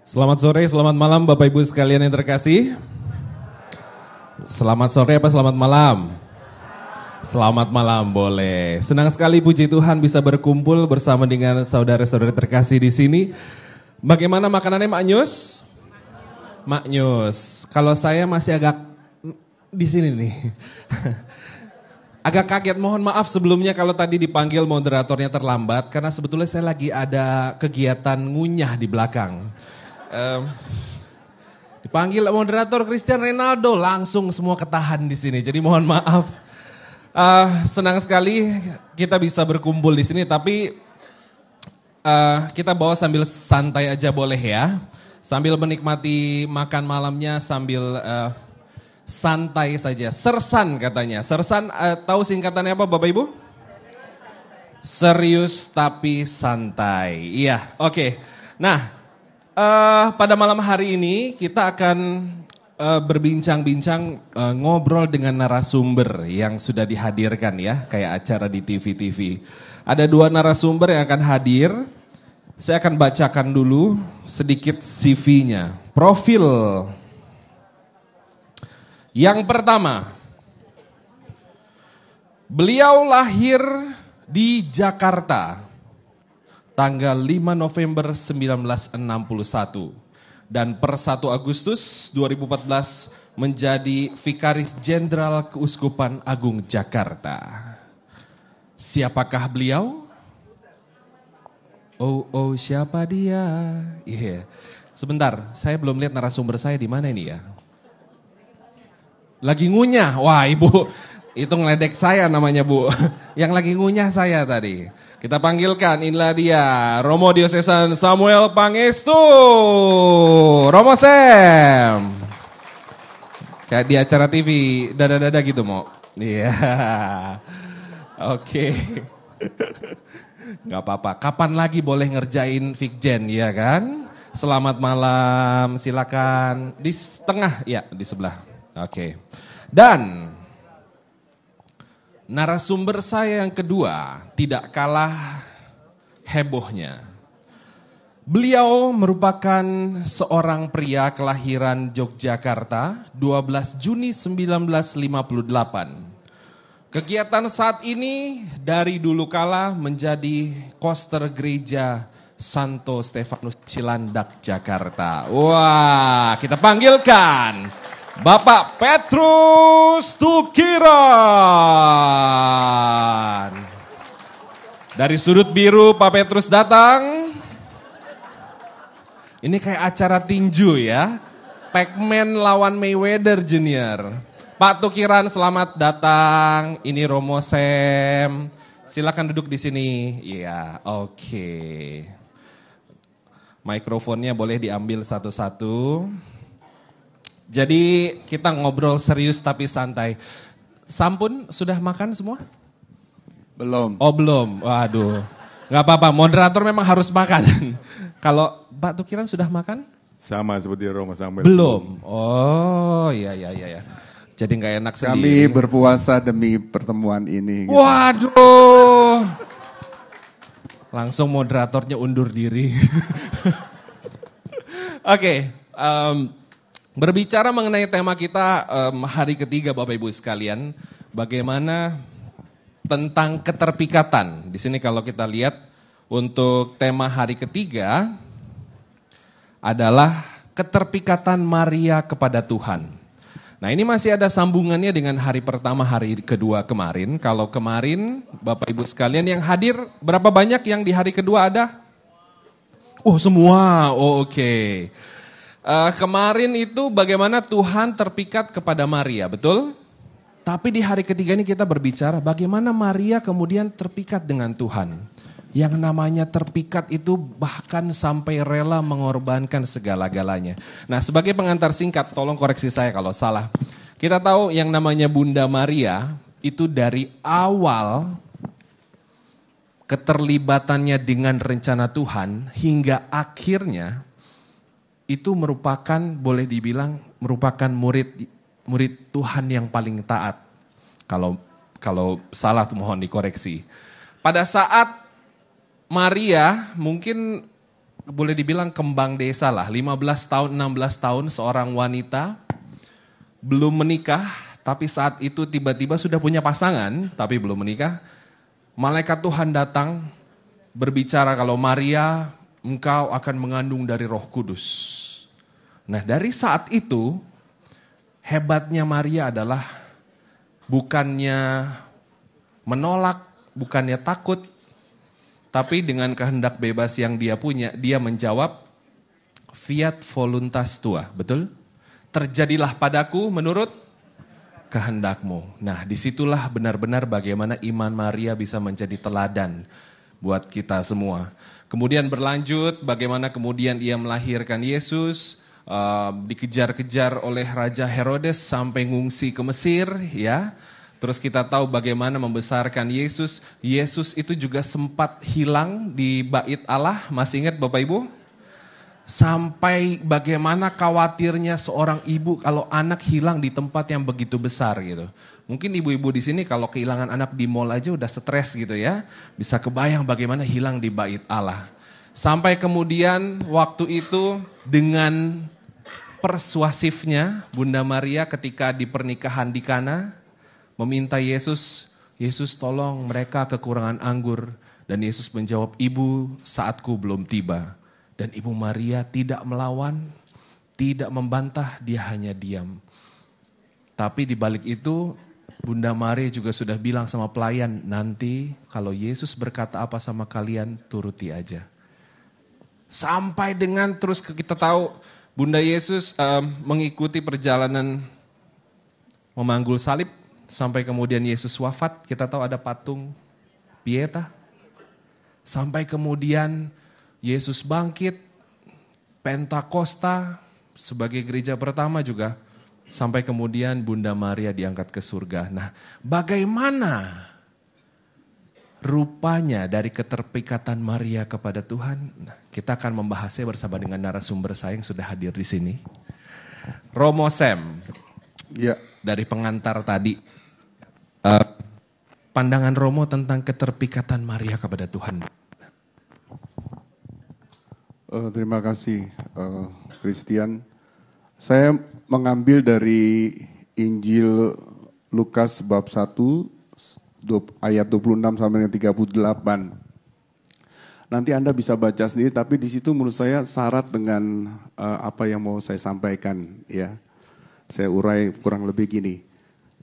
Selamat sore, selamat malam Bapak Ibu sekalian yang terkasih. Selamat sore apa selamat malam? Selamat malam boleh. Senang sekali puji Tuhan bisa berkumpul bersama dengan saudara-saudara terkasih di sini. Bagaimana makanannya Mak Nyus? Mak Nyus. Kalau saya masih agak di sini nih. Agak kaget, mohon maaf sebelumnya kalau tadi dipanggil moderatornya terlambat. Karena sebetulnya saya lagi ada kegiatan ngunyah di belakang. Dipanggil moderator Cristiano Ronaldo, langsung semua ketahan di sini. Jadi mohon maaf. Senang sekali kita bisa berkumpul di sini, tapi kita bawa sambil santai aja boleh ya. Sambil menikmati makan malamnya sambil santai saja. Sersan katanya. Sersan tahu singkatannya apa Bapak Ibu? Serius tapi santai. Iya, oke. Nah, pada malam hari ini kita akan berbincang-bincang ngobrol dengan narasumber yang sudah dihadirkan ya, kayak acara di TV-TV. Ada dua narasumber yang akan hadir. Saya akan bacakan dulu sedikit CV-nya. Profil. Yang pertama, beliau lahir di Jakarta tanggal 5 November 1961 dan per 1 Agustus 2014 menjadi Vikaris Jenderal Keuskupan Agung Jakarta. Siapakah beliau? Oh, siapa dia? Iya. Sebentar, saya belum lihat narasumber saya di mana ini ya. Lagi ngunyah. Wah, Ibu, itu ngeledek saya namanya, Bu. Yang lagi ngunyah saya tadi. Kita panggilkan, inilah dia, Romo Diocesan Samuel Pangestu. Romo Sam. Kayak di acara TV, dada-dada gitu, Mo. Iya. Oke. Gak apa-apa, kapan lagi boleh ngerjain Vikjen, ya kan? Selamat malam, silakan. Di tengah, ya di sebelah. Oke. Dan narasumber saya yang kedua tidak kalah hebohnya. Beliau merupakan seorang pria kelahiran Yogyakarta 12 Juni 1958. Kegiatan saat ini dari dulu kala menjadi koster gereja Santo Stefanus Cilandak Jakarta. Wah, kita panggilkan Bapak Petrus Tukiran. Dari sudut biru Pak Petrus datang. Ini kayak acara tinju ya. Pac-Man lawan Mayweather Junior. Pak Tukiran selamat datang. Ini Romo Sam. Silakan duduk di sini. Iya, oke. Mikrofonnya boleh diambil satu-satu. Jadi kita ngobrol serius tapi santai. Sampun sudah makan semua? Belum. Oh belum, waduh. Gak apa-apa, moderator memang harus makan. Kalau Pak Tukiran sudah makan? Sama seperti Romo Samuel. Belum. Oh iya. Jadi gak enak sendiri. Kami berpuasa demi pertemuan ini. Gitu. Waduh. Langsung moderatornya undur diri. Oke. Berbicara mengenai tema kita hari ketiga Bapak Ibu sekalian, bagaimana tentang keterpikatan. Di sini kalau kita lihat untuk tema hari ketiga adalah keterpikatan Maria kepada Tuhan. Nah ini masih ada sambungannya dengan hari pertama, hari kedua kemarin. Kalau kemarin Bapak Ibu sekalian yang hadir, berapa banyak yang di hari kedua ada? Oh semua, oh oke. Kemarin itu bagaimana Tuhan terpikat kepada Maria, betul? Tapi di hari ketiga ini kita berbicara bagaimana Maria kemudian terpikat dengan Tuhan. Yang namanya terpikat itu bahkan sampai rela mengorbankan segala-galanya. Nah sebagai pengantar singkat, tolong koreksi saya kalau salah. Kita tahu yang namanya Bunda Maria itu dari awal keterlibatannya dengan rencana Tuhan hingga akhirnya itu merupakan, boleh dibilang merupakan murid Tuhan yang paling taat. Kalau salah mohon dikoreksi. Pada saat Maria mungkin boleh dibilang kembang desa lah, 15 tahun, 16 tahun seorang wanita belum menikah, tapi saat itu tiba-tiba sudah punya pasangan, tapi belum menikah. Malaikat Tuhan datang berbicara kalau Maria, engkau akan mengandung dari Roh Kudus. Nah, dari saat itu hebatnya Maria adalah bukannya menolak, bukannya takut, tapi dengan kehendak bebas yang dia punya, dia menjawab, fiat voluntas tua, betul? Terjadilah padaku menurut kehendakmu. Nah, disitulah benar-benar bagaimana iman Maria bisa menjadi teladan buat kita semua. Kemudian berlanjut, bagaimana kemudian ia melahirkan Yesus, dikejar-kejar oleh Raja Herodes sampai ngungsi ke Mesir, ya. Terus kita tahu bagaimana membesarkan Yesus. Yesus itu juga sempat hilang di bait Allah, masih ingat Bapak Ibu? Sampai bagaimana khawatirnya seorang ibu kalau anak hilang di tempat yang begitu besar gitu. Mungkin ibu-ibu di sini kalau kehilangan anak di mall aja udah stres gitu ya. Bisa kebayang bagaimana hilang di bait Allah. Sampai kemudian waktu itu dengan persuasifnya Bunda Maria ketika di pernikahan di Kana, meminta Yesus, Yesus tolong mereka kekurangan anggur. Dan Yesus menjawab, ibu saatku belum tiba. Dan Ibu Maria tidak melawan, tidak membantah, dia hanya diam. Tapi di balik itu, Bunda Maria juga sudah bilang sama pelayan, nanti kalau Yesus berkata apa sama kalian, turuti aja. Sampai dengan terus kita tahu, Bunda Yesus mengikuti perjalanan memanggul salib, sampai kemudian Yesus wafat, kita tahu ada patung Pieta. Sampai kemudian Yesus bangkit, Pentakosta sebagai gereja pertama juga. Sampai kemudian Bunda Maria diangkat ke surga. Nah, bagaimana rupanya dari keterpikatan Maria kepada Tuhan? Nah, kita akan membahasnya bersama dengan narasumber saya yang sudah hadir di sini. Romo Sam, Ya, dari pengantar tadi. Pandangan Romo tentang keterpikatan Maria kepada Tuhan. terima kasih Christian. Saya mengambil dari Injil Lukas bab 1 ayat 26 sampai dengan 38. Nanti Anda bisa baca sendiri, tapi di situ menurut saya syarat dengan apa yang mau saya sampaikan, ya. Saya urai kurang lebih gini.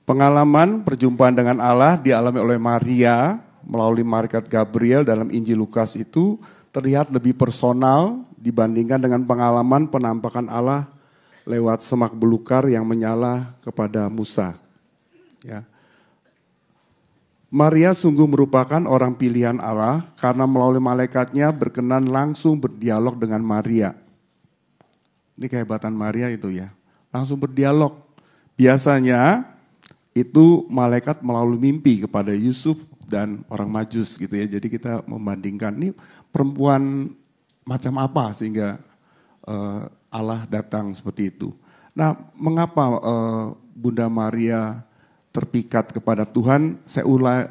Pengalaman perjumpaan dengan Allah dialami oleh Maria melalui malaikat Gabriel dalam Injil Lukas itu terlihat lebih personal dibandingkan dengan pengalaman penampakan Allah lewat semak belukar yang menyala kepada Musa. Ya. Maria sungguh merupakan orang pilihan Allah karena melalui malaikatnya berkenan langsung berdialog dengan Maria. Ini kehebatan Maria itu ya, langsung berdialog. Biasanya itu malaikat melalui mimpi kepada Yusuf dan orang Majus gitu ya. Jadi kita membandingkan ini perempuan macam apa sehingga Allah datang seperti itu. Nah, mengapa Bunda Maria terpikat kepada Tuhan? Saya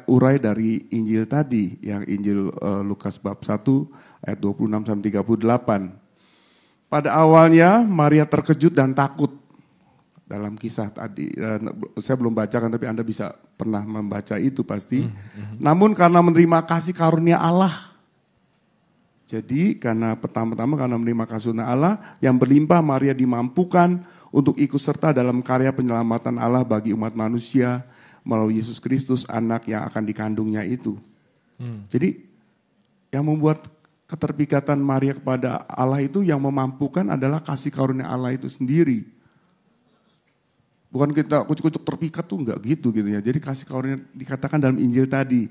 urai dari Injil tadi, yang Injil Lukas bab 1 ayat 26 sampai 38. Pada awalnya Maria terkejut dan takut. Dalam kisah tadi, saya belum bacakan tapi Anda bisa pernah membaca itu pasti. Namun karena menerima kasih karunia Allah. Jadi karena pertama-tama karena menerima kasih karunia Allah yang berlimpah, Maria dimampukan untuk ikut serta dalam karya penyelamatan Allah bagi umat manusia melalui Yesus Kristus, anak yang akan dikandungnya itu. Jadi yang membuat keterpikatan Maria kepada Allah itu, yang memampukan adalah kasih karunia Allah itu sendiri. Bukan kita kucuk-kucuk terpikat tuh enggak gitu ya. Jadi kasih karunia dikatakan dalam Injil tadi,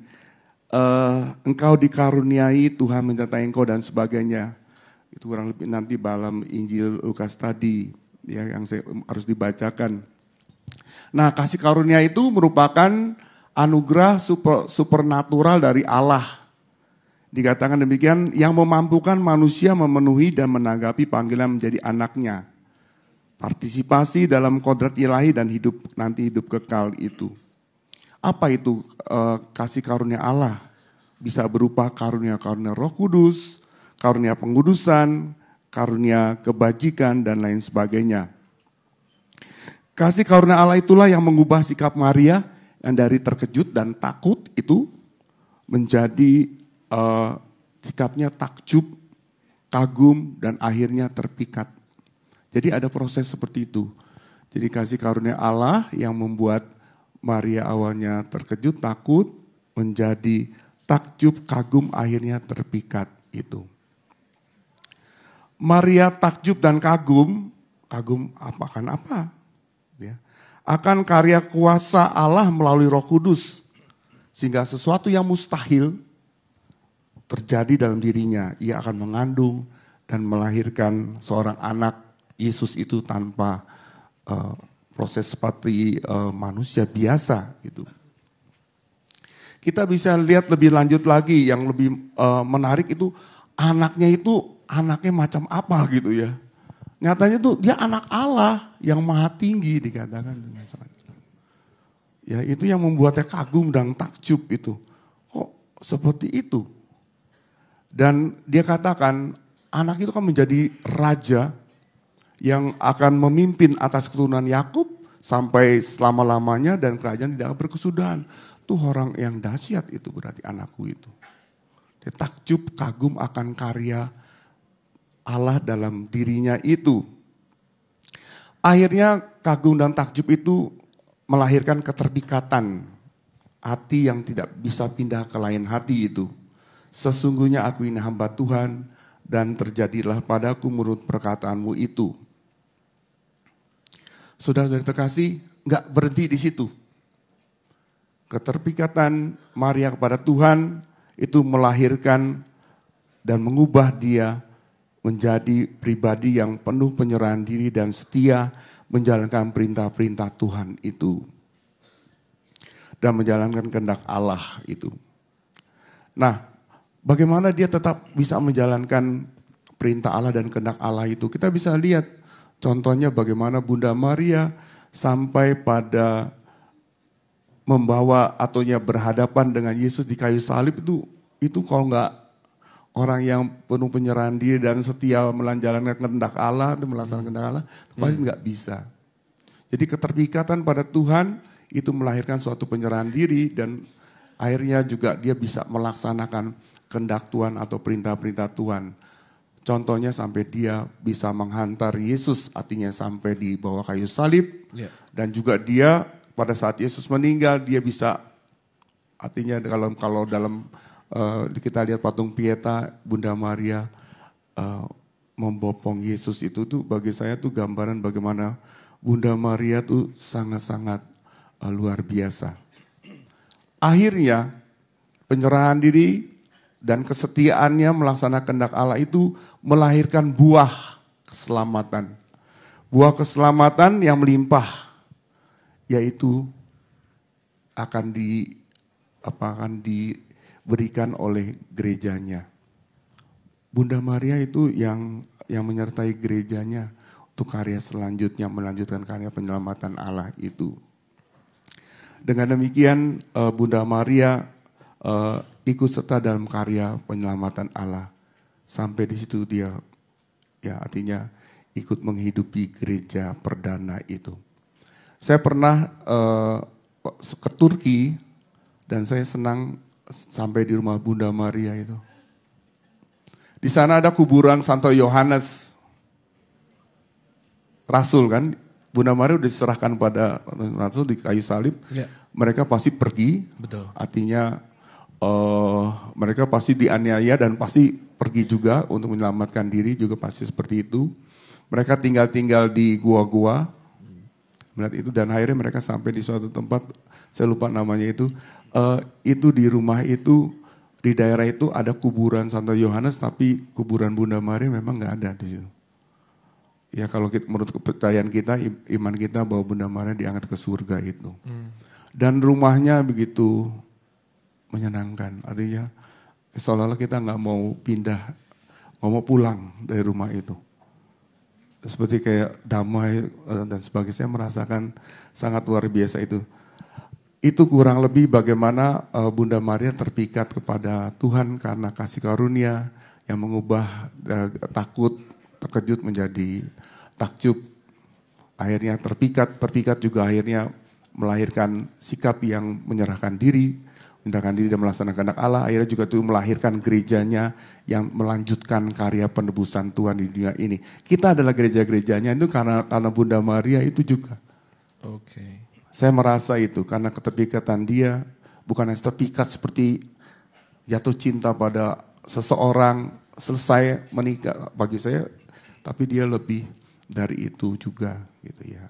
engkau dikaruniai Tuhan menyertai engkau dan sebagainya. Itu kurang lebih nanti dalam Injil Lukas tadi ya, yang saya harus dibacakan. Nah, kasih karunia itu merupakan anugerah supernatural dari Allah. Dikatakan demikian, yang memampukan manusia memenuhi dan menanggapi panggilan menjadi anaknya. Partisipasi dalam kodrat ilahi dan hidup kekal itu. Apa itu kasih karunia Allah? Bisa berupa karunia-karunia Roh Kudus, karunia pengudusan, karunia kebajikan, dan lain sebagainya. Kasih karunia Allah itulah yang mengubah sikap Maria yang dari terkejut dan takut itu menjadi sikapnya takjub, kagum, dan akhirnya terpikat. Jadi ada proses seperti itu. Jadi kasih karunia Allah yang membuat Maria awalnya terkejut, takut, menjadi takjub, kagum, akhirnya terpikat itu. Maria takjub dan kagum akan apa? Ya. Akan karya kuasa Allah melalui Roh Kudus. Sehingga sesuatu yang mustahil terjadi dalam dirinya. Ia akan mengandung dan melahirkan seorang anak Yesus itu tanpa proses seperti manusia biasa gitu. Kita bisa lihat lebih lanjut lagi, yang lebih menarik itu anaknya macam apa gitu ya. Nyatanya tuh dia anak Allah yang maha tinggi dikatakan dengan sangat. Ya itu yang membuatnya kagum dan takjub itu. Kok seperti itu? Dan dia katakan anak itu kan menjadi raja yang akan memimpin atas keturunan Yakub sampai selama-lamanya dan kerajaan tidak akan berkesudahan. Tuh orang yang dahsyat itu berarti anakku itu. Dia takjub kagum akan karya Allah dalam dirinya itu. Akhirnya kagum dan takjub itu melahirkan keterpikatan hati yang tidak bisa pindah ke lain hati itu. Sesungguhnya aku ini hamba Tuhan dan terjadilah padaku menurut perkataanmu itu. Saudara-saudara terkasih, enggak berhenti di situ. Keterpikatan Maria kepada Tuhan itu melahirkan dan mengubah dia menjadi pribadi yang penuh penyerahan diri dan setia menjalankan perintah-perintah Tuhan itu. Dan menjalankan kehendak Allah itu. Nah, bagaimana dia tetap bisa menjalankan perintah Allah dan kehendak Allah itu? Kita bisa lihat contohnya bagaimana Bunda Maria sampai pada membawa atau berhadapan dengan Yesus di kayu salib itu kalau enggak orang yang penuh penyerahan diri dan setia menjalankan kehendak Allah dan melaksanakan kehendak Allah, pasti nggak bisa. Jadi keterpikatan pada Tuhan itu melahirkan suatu penyerahan diri dan akhirnya juga dia bisa melaksanakan kehendak Tuhan atau perintah-perintah Tuhan. Contohnya sampai dia bisa menghantar Yesus, artinya sampai di bawah kayu salib. Dan juga dia pada saat Yesus meninggal dia bisa, artinya kalau dalam kita lihat patung Pieta, Bunda Maria membopong Yesus itu tuh bagi saya tuh gambaran bagaimana Bunda Maria tuh sangat-sangat luar biasa. Akhirnya penyerahan diri dan kesetiaannya melaksanakan kehendak Allah itu melahirkan buah keselamatan. Buah keselamatan yang melimpah, yaitu akan diberikan oleh gerejanya. Bunda Maria itu yang menyertai gerejanya untuk karya selanjutnya, melanjutkan karya penyelamatan Allah itu. Dengan demikian Bunda Maria ikut serta dalam karya penyelamatan Allah. Sampai di situ dia artinya ikut menghidupi gereja perdana itu. Saya pernah ke Turki dan saya senang sampai di rumah Bunda Maria itu. Di sana ada kuburan Santo Yohanes Rasul kan. Bunda Maria udah diserahkan pada Rasul di kayu salib. Ya. Mereka pasti pergi. Betul. Artinya mereka pasti dianiaya dan pasti pergi juga untuk menyelamatkan diri juga pasti seperti itu. Mereka tinggal di gua-gua. Melihat itu dan akhirnya mereka sampai di suatu tempat, saya lupa namanya itu di rumah itu, di daerah itu ada kuburan Santo Yohanes, tapi kuburan Bunda Maria memang nggak ada di situ. Ya kalau menurut kepercayaan kita, iman kita bahwa Bunda Maria diangkat ke surga itu. Dan rumahnya begitu menyenangkan, artinya seolah-olah kita nggak mau pindah, nggak mau pulang dari rumah itu. Seperti kayak damai dan sebagainya, saya merasakan sangat luar biasa itu. Itu kurang lebih bagaimana Bunda Maria terpikat kepada Tuhan karena kasih karunia yang mengubah takut, terkejut menjadi takjub. Akhirnya terpikat juga akhirnya melahirkan sikap yang menyerahkan diri dan melaksanakan kehendak Allah. Akhirnya juga itu melahirkan gerejanya yang melanjutkan karya penebusan Tuhan di dunia ini. Kita adalah gereja-gerejanya itu karena Bunda Maria itu juga. Oke. Saya merasa itu karena keterpikatan dia bukan hanya terpikat seperti jatuh cinta pada seseorang selesai menikah bagi saya, tapi dia lebih dari itu juga gitu ya.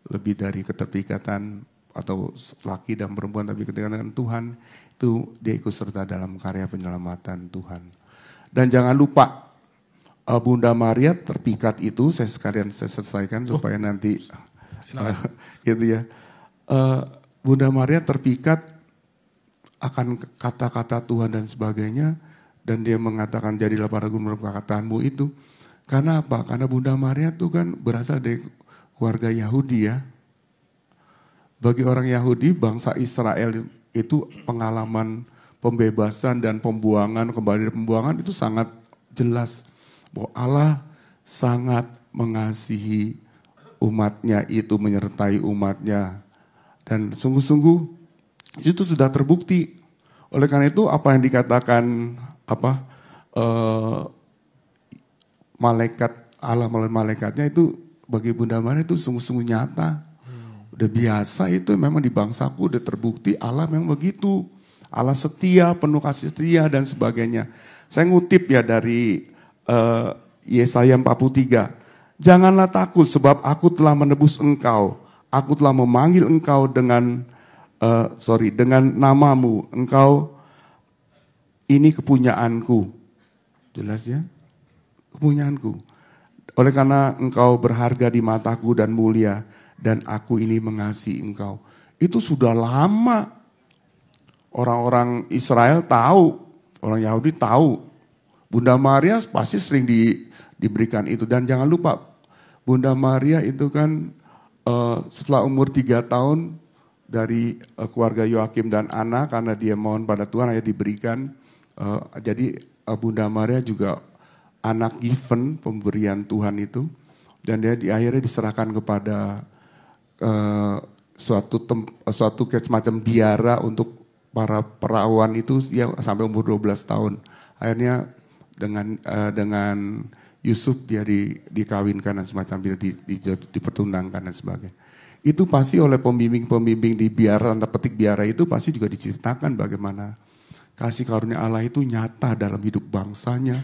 Lebih dari keterpikatan atau laki dan perempuan, tapi ketika dengan Tuhan itu dia ikut serta dalam karya penyelamatan Tuhan. Dan jangan lupa Bunda Maria terpikat itu saya selesaikan supaya nanti gitu ya. Bunda Maria terpikat akan kata-kata Tuhan dan sebagainya, dan dia mengatakan jadilah para guru menurut perkataanmu itu. Karena apa? Karena Bunda Maria itu kan berasal dari keluarga Yahudi ya. Bagi orang Yahudi, bangsa Israel itu pengalaman pembebasan dan pembuangan, kembali dari pembuangan itu sangat jelas. Bahwa Allah sangat mengasihi umatnya itu, menyertai umatnya. Dan sungguh-sungguh itu sudah terbukti. Oleh karena itu apa yang dikatakan malaikat Allah melalui malaikatnya itu bagi Bunda Maria itu sungguh-sungguh nyata. Udah biasa itu memang di bangsaku udah terbukti Allah memang begitu. Allah setia, penuh kasih setia dan sebagainya. Saya ngutip ya dari Yesaya 43. Janganlah takut sebab aku telah menebus engkau. Aku telah memanggil engkau dengan namamu. Engkau ini kepunyaanku. Jelas ya? Kepunyaanku. Oleh karena engkau berharga di mataku dan mulia, dan aku ini mengasihi engkau. Itu sudah lama. Orang-orang Israel tahu, orang Yahudi tahu. Bunda Maria pasti sering diberikan itu. Dan jangan lupa, Bunda Maria itu kan setelah umur 3 tahun dari keluarga Yoakim dan Ana, karena dia mohon pada Tuhan, akhirnya diberikan. Jadi Bunda Maria juga anak given, pemberian Tuhan itu. Dan dia akhirnya diserahkan kepada suatu semacam biara untuk para perawan itu ya, sampai umur 12 tahun. Akhirnya dengan Yusuf dia dikawinkan dan semacam dipertunangkan dan sebagainya. Itu pasti oleh pembimbing-pembimbing di biara, tanda petik biara itu pasti juga diceritakan bagaimana kasih karunia Allah itu nyata dalam hidup bangsanya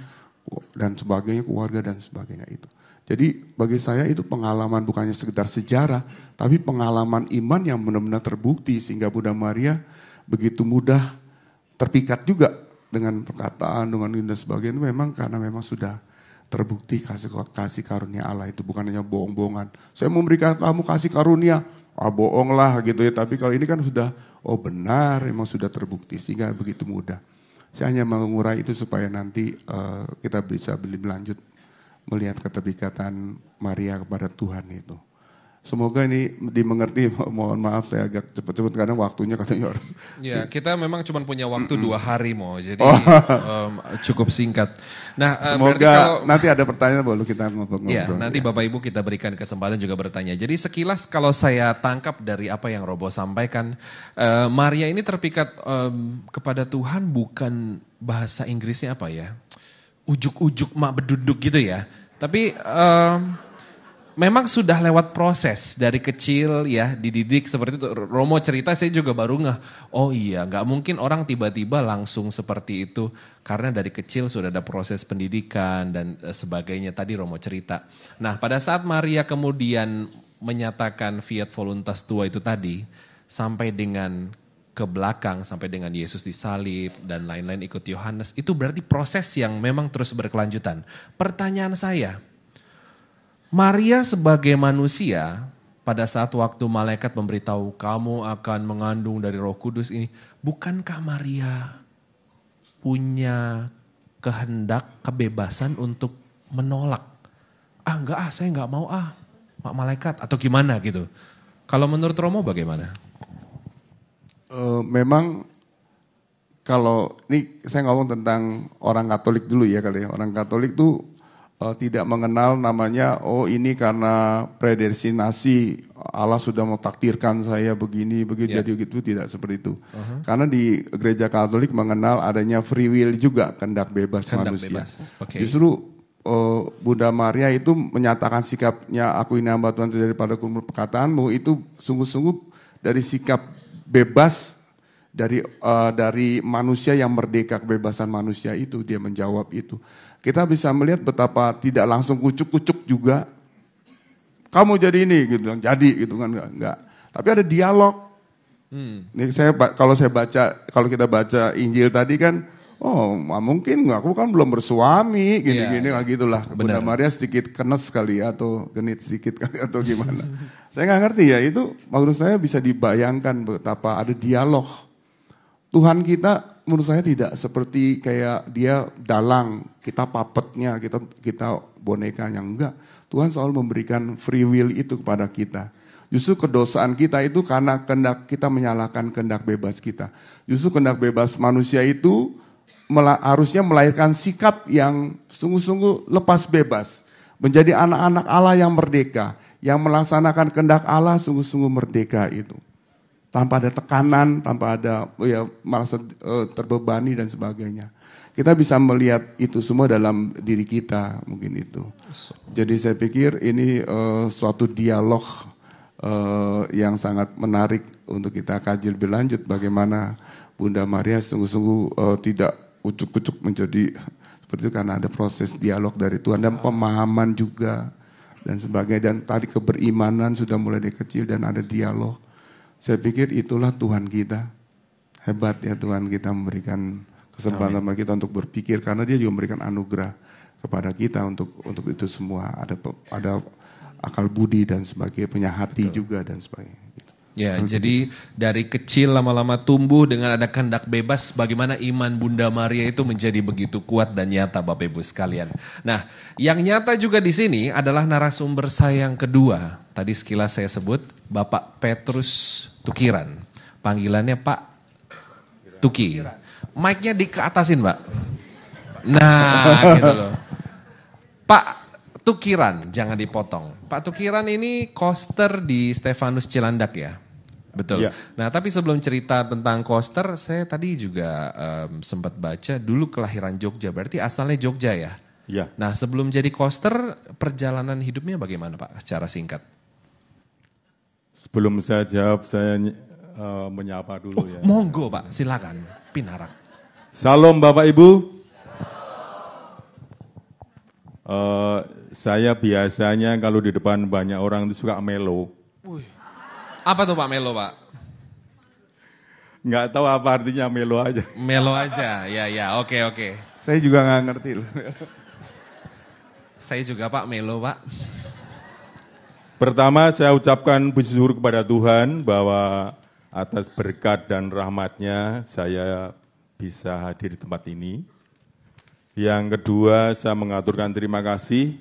dan sebagainya, keluarga dan sebagainya itu. Jadi bagi saya itu pengalaman bukannya sekedar sejarah, tapi pengalaman iman yang benar-benar terbukti sehingga Bunda Maria begitu mudah terpikat juga dengan perkataan, dengan dan sebagainya. Memang karena memang sudah terbukti kasih karunia Allah itu bukan hanya bohong-bohongan. Saya memberikan kamu kasih karunia, bohong lah gitu ya. Tapi kalau ini kan sudah, benar, memang sudah terbukti sehingga begitu mudah. Saya hanya mengurai itu supaya nanti kita bisa berlanjut melihat keterikatan Maria kepada Tuhan itu. Semoga ini dimengerti, mohon maaf saya agak cepat-cepat karena waktunya katanya harus. Ya, kita memang cuma punya waktu 2 hari jadi cukup singkat. Nah, semoga nanti ada pertanyaan boleh kita ngobrol. Ya, nanti Bapak Ibu kita berikan kesempatan juga bertanya. Jadi sekilas kalau saya tangkap dari apa yang Robo sampaikan, Maria ini terpikat kepada Tuhan bukan bahasa Inggrisnya apa ya? Ujuk-ujuk mak beduduk gitu ya. Tapi memang sudah lewat proses dari kecil ya, dididik seperti itu. Romo cerita saya juga baru ngeh, oh iya gak mungkin orang tiba-tiba langsung seperti itu. Karena dari kecil sudah ada proses pendidikan dan sebagainya, tadi Romo cerita. Nah pada saat Maria kemudian menyatakan fiat voluntas tua itu tadi, sampai dengan ke belakang, sampai dengan Yesus disalib dan lain-lain ikut Yohanes, itu berarti proses yang memang terus berkelanjutan. Pertanyaan saya, Maria sebagai manusia pada saat waktu malaikat memberitahu kamu akan mengandung dari Roh Kudus ini, bukankah Maria punya kehendak, kebebasan untuk menolak? Enggak saya enggak mau Pak Malaikat atau gimana gitu. Kalau menurut Romo bagaimana? Memang kalau ini saya ngomong tentang orang Katolik dulu ya kali ya. Orang Katolik tuh tidak mengenal namanya, oh ini karena predestinasi Allah sudah mau takdirkan saya begini, begitu, jadi gitu, tidak seperti itu. Karena di gereja Katolik mengenal adanya free will juga, kehendak bebas manusia. Okay. Justru Bunda Maria itu menyatakan sikapnya, aku ini hamba Tuhan daripada kumur perkataanmu, itu sungguh-sungguh dari sikap bebas dari manusia yang merdeka, kebebasan manusia itu, dia menjawab itu. Kita bisa melihat betapa tidak langsung kucuk-kucuk juga. Kamu jadi ini gitu, jadi gitu kan enggak. Tapi ada dialog. Ini kalau kita baca Injil tadi kan, oh mungkin aku kan belum bersuami, gini-gini gitulah. Bunda Maria sedikit kenes kali ya, atau genit sedikit kali atau gimana. Saya nggak ngerti ya, itu menurut saya bisa dibayangkan betapa ada dialog. Tuhan kita menurut saya tidak seperti kayak dia dalang, kita puppetnya, kita bonekanya, enggak. Tuhan selalu memberikan free will itu kepada kita. Justru kedosaan kita itu karena kehendak kita menyalahkan kehendak bebas kita. Justru kehendak bebas manusia itu harusnya melahirkan sikap yang sungguh-sungguh lepas bebas. Menjadi anak-anak Allah yang merdeka, yang melaksanakan kehendak Allah sungguh-sungguh merdeka itu. Tanpa ada tekanan, tanpa ada merasa terbebani dan sebagainya. Kita bisa melihat itu semua dalam diri kita, mungkin itu. Jadi saya pikir ini suatu dialog yang sangat menarik untuk kita kaji lebih lanjut, bagaimana Bunda Maria sungguh-sungguh tidak ucuk-ucuk menjadi seperti itu, karena ada proses dialog dari Tuhan dan pemahaman juga dan sebagainya. Dan tadi keberimanan sudah mulai dari kecil dan ada dialog. Saya pikir itulah Tuhan kita. Hebat ya Tuhan kita memberikan kesempatan bagi kita untuk berpikir, karena dia juga memberikan anugerah kepada kita untuk itu semua. Ada akal budi dan sebagainya, punya hati juga dan sebagainya. Ya, jadi dari kecil lama-lama tumbuh dengan ada kehendak bebas, bagaimana iman Bunda Maria itu menjadi begitu kuat dan nyata, Bapak Ibu sekalian. Nah, yang nyata juga di sini adalah narasumber saya yang kedua. Tadi sekilas saya sebut Bapak Petrus Tukiran. Panggilannya Pak Tuki. Mic-nya dikeatasin, Pak. Nah, gitu loh. Pak Tukiran, jangan dipotong. Pak Tukiran ini koster di Stefanus Cilandak ya? Betul. Ya. Nah, tapi sebelum cerita tentang koster, saya tadi juga sempat baca dulu kelahiran Jogja, berarti asalnya Jogja ya? Iya. Nah, sebelum jadi koster, perjalanan hidupnya bagaimana Pak, secara singkat? Sebelum saya jawab, saya menyapa dulu ya. Monggo Pak, silakan. Pinarak. Salam Bapak Ibu. Saya biasanya kalau di depan banyak orang itu suka melo. Apa tuh Pak melo Pak? Nggak tahu apa artinya melo aja. Melo aja, ya, oke. Saya juga nggak ngerti loh. Saya juga Pak melo Pak. Pertama saya ucapkan puji syukur kepada Tuhan bahwa atas berkat dan rahmat-Nya saya bisa hadir di tempat ini. Yang kedua, saya mengaturkan terima kasih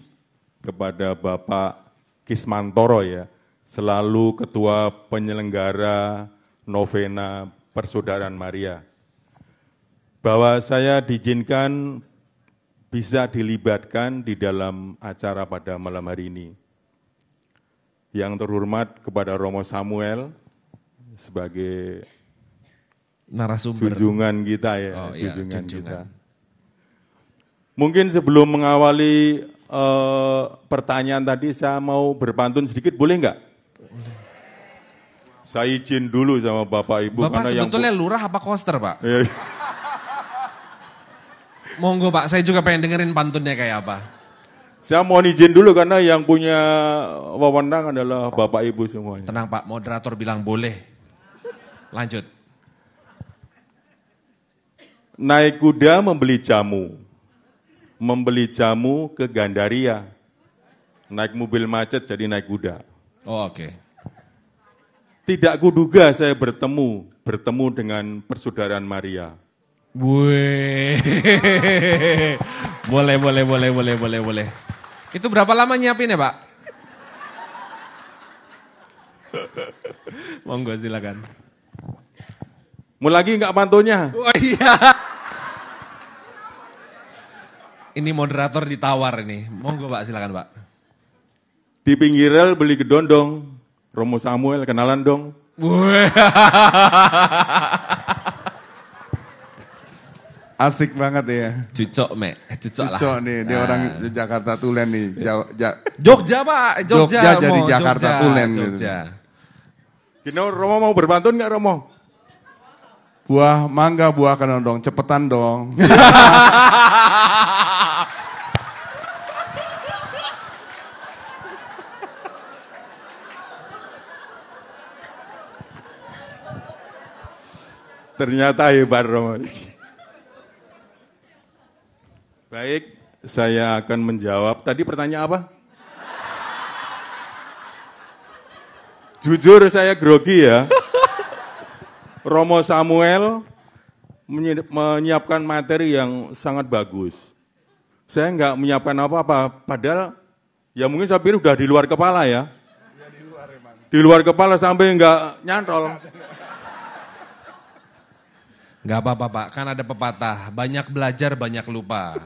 kepada Bapak Kismantoro ya, selalu Ketua Penyelenggara Novena Persaudaraan Maria. Bahwa saya diizinkan bisa dilibatkan di dalam acara pada malam hari ini. Yang terhormat kepada Romo Samuel sebagai narasumber junjungan kita ya, junjungan kita. Mungkin sebelum mengawali pertanyaan tadi, saya mau berpantun sedikit, boleh nggak? Boleh. Saya izin dulu sama Bapak Ibu. Bapak karena sebetulnya lurah apa koster Pak? Monggo Pak, saya juga pengen dengerin pantunnya kayak apa. Saya mohon izin dulu karena yang punya wewenang adalah Bapak Ibu semuanya. Tenang Pak, moderator bilang boleh. Lanjut. Naik kuda membeli jamu. Membeli jamu ke Gandaria. Naik mobil macet jadi naik kuda. Oh, oke. Tidak kuduga saya bertemu dengan Persaudaraan Maria. Wih. Boleh. Itu berapa lama nyiapin ya, Pak? Monggo silakan. Mau lagi nggak pantunnya? Oh iya. Ini moderator ditawar ini. Monggo Pak, silakan Pak. Di pinggir rel beli gedon dong. Romo Samuel, kenalan dong. Asik banget ya. Cucok, Mek. Cucok lah. Cucok nih, dia orang Jakarta Tulen nih. Jogja Pak, Jogja Mo. jadi Jakarta Tulen gitu. Jogja. Gini, Romo mau berpantun nggak Romo? Buah mangga, buah kenondong, cepetan dong. Ternyata hebat Romo. Baik, saya akan menjawab. Tadi pertanyaan apa? Jujur saya grogi ya. Romo Samuel menyiapkan materi yang sangat bagus. Saya nggak menyiapkan apa-apa, padahal ya mungkin saya pikir udah di luar kepala ya. Di luar kepala sampai nggak nyantol. Gak apa-apa Pak, kan ada pepatah, banyak belajar banyak lupa.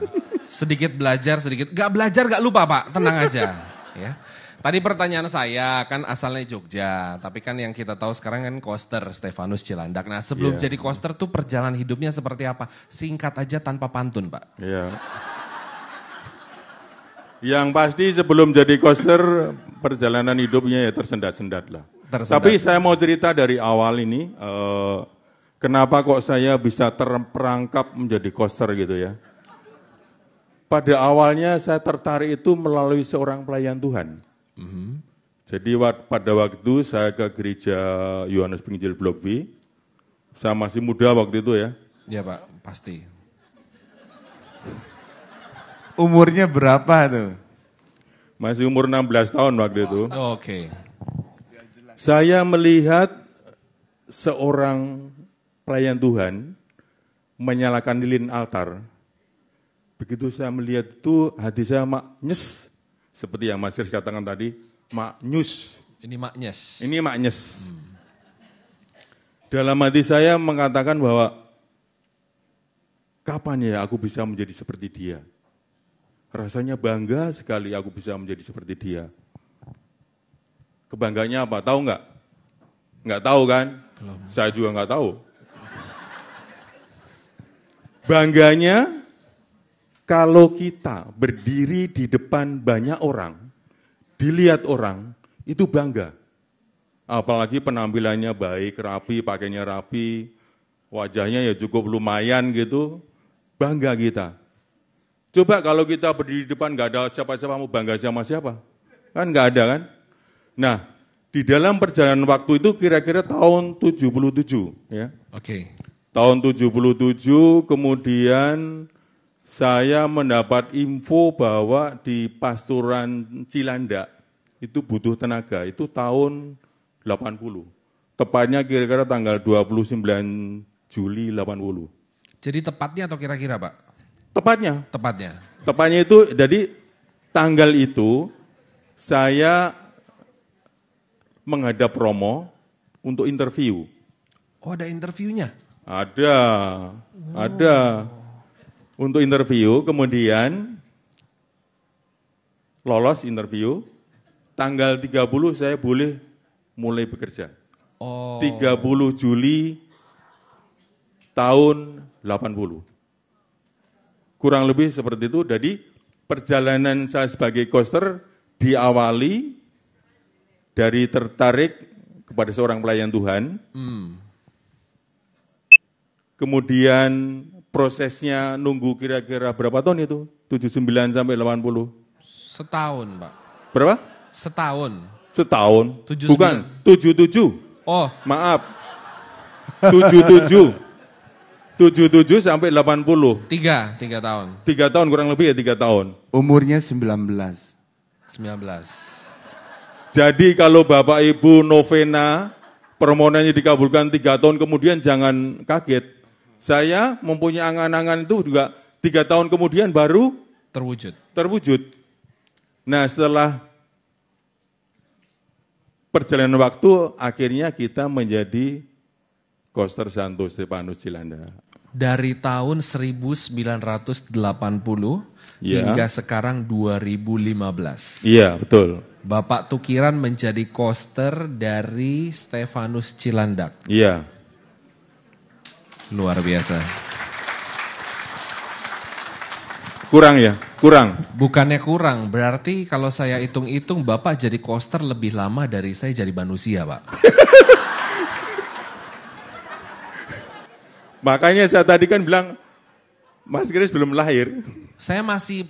Sedikit belajar, gak belajar gak lupa Pak, tenang aja. Ya. Tadi pertanyaan saya kan asalnya Jogja, tapi kan yang kita tahu sekarang kan Koster, Stefanus Cilandak. Nah sebelum jadi Koster tuh perjalanan hidupnya seperti apa? Singkat aja tanpa pantun Pak. Iya. Yang pasti sebelum jadi Koster, perjalanan hidupnya ya tersendat-sendat lah. Tapi saya mau cerita dari awal ini, kenapa kok saya bisa terperangkap menjadi Koster gitu ya. Pada awalnya saya tertarik itu melalui seorang pelayan Tuhan. Jadi pada waktu itu saya ke gereja Yohanes Penginjil Blok B, saya masih muda waktu itu ya. Iya Pak, pasti. Umurnya berapa tuh? Masih umur 16 tahun waktu itu. Oke. Saya melihat seorang pelayan Tuhan menyalakan lilin altar. Begitu saya melihat itu, hati saya maknyes. Seperti yang Mas Riz katakan tadi, maknyus. Ini maknyes. Ini maknyes. Dalam hati saya mengatakan bahwa, kapan ya aku bisa menjadi seperti dia? Rasanya bangga sekali aku bisa menjadi seperti dia. Kebanggaannya apa? Tahu nggak? Nggak tahu kan? Belum. Saya juga nggak tahu. Bangganya kalau kita berdiri di depan banyak orang, dilihat orang, itu bangga. Apalagi penampilannya baik, rapi, pakainya rapi, wajahnya ya cukup lumayan gitu, bangga kita. Coba kalau kita berdiri di depan nggak ada siapa-siapa, mau bangga sama siapa? Kan nggak ada kan? Nah, di dalam perjalanan waktu itu kira-kira tahun 77 ya. Oke. Tahun 77 kemudian saya mendapat info bahwa di pastoran Cilandak itu butuh tenaga, itu tahun 80. Tepatnya kira-kira tanggal 29 Juli 80. Jadi tepatnya atau kira-kira Pak? Tepatnya. Tepatnya. Tepatnya itu, jadi tanggal itu saya menghadap Romo untuk interview. Oh ada interviewnya? Ada. Untuk interview, kemudian lolos interview, tanggal 30 saya boleh mulai bekerja. 30 Juli tahun 80. Kurang lebih seperti itu, jadi perjalanan saya sebagai Koster diawali dari tertarik kepada seorang pelayan Tuhan, kemudian prosesnya nunggu kira-kira berapa tahun itu? 79 sampai 80. Setahun Pak. Berapa? Setahun. Setahun. 79. Bukan, 77. Oh. Maaf. 77. 77 sampai 80. 3 tahun. 3 tahun kurang lebih ya 3 tahun. Umurnya 19. 19. Jadi kalau Bapak Ibu novena permohonannya dikabulkan 3 tahun kemudian jangan kaget. Saya mempunyai angan-angan itu juga 3 tahun kemudian baru terwujud. Nah setelah perjalanan waktu akhirnya kita menjadi Koster Santo Stefanus Cilanda. Dari tahun 1980 Ya. hingga sekarang 2015. Iya, betul. Bapak Tukiran menjadi koster dari Stefanus Cilandak. Iya. Luar biasa. Kurang ya? Kurang. Bukannya kurang, berarti kalau saya hitung-hitung Bapak jadi koster lebih lama dari saya jadi manusia, Pak. Makanya saya tadi kan bilang, Mas Kris belum lahir. Saya masih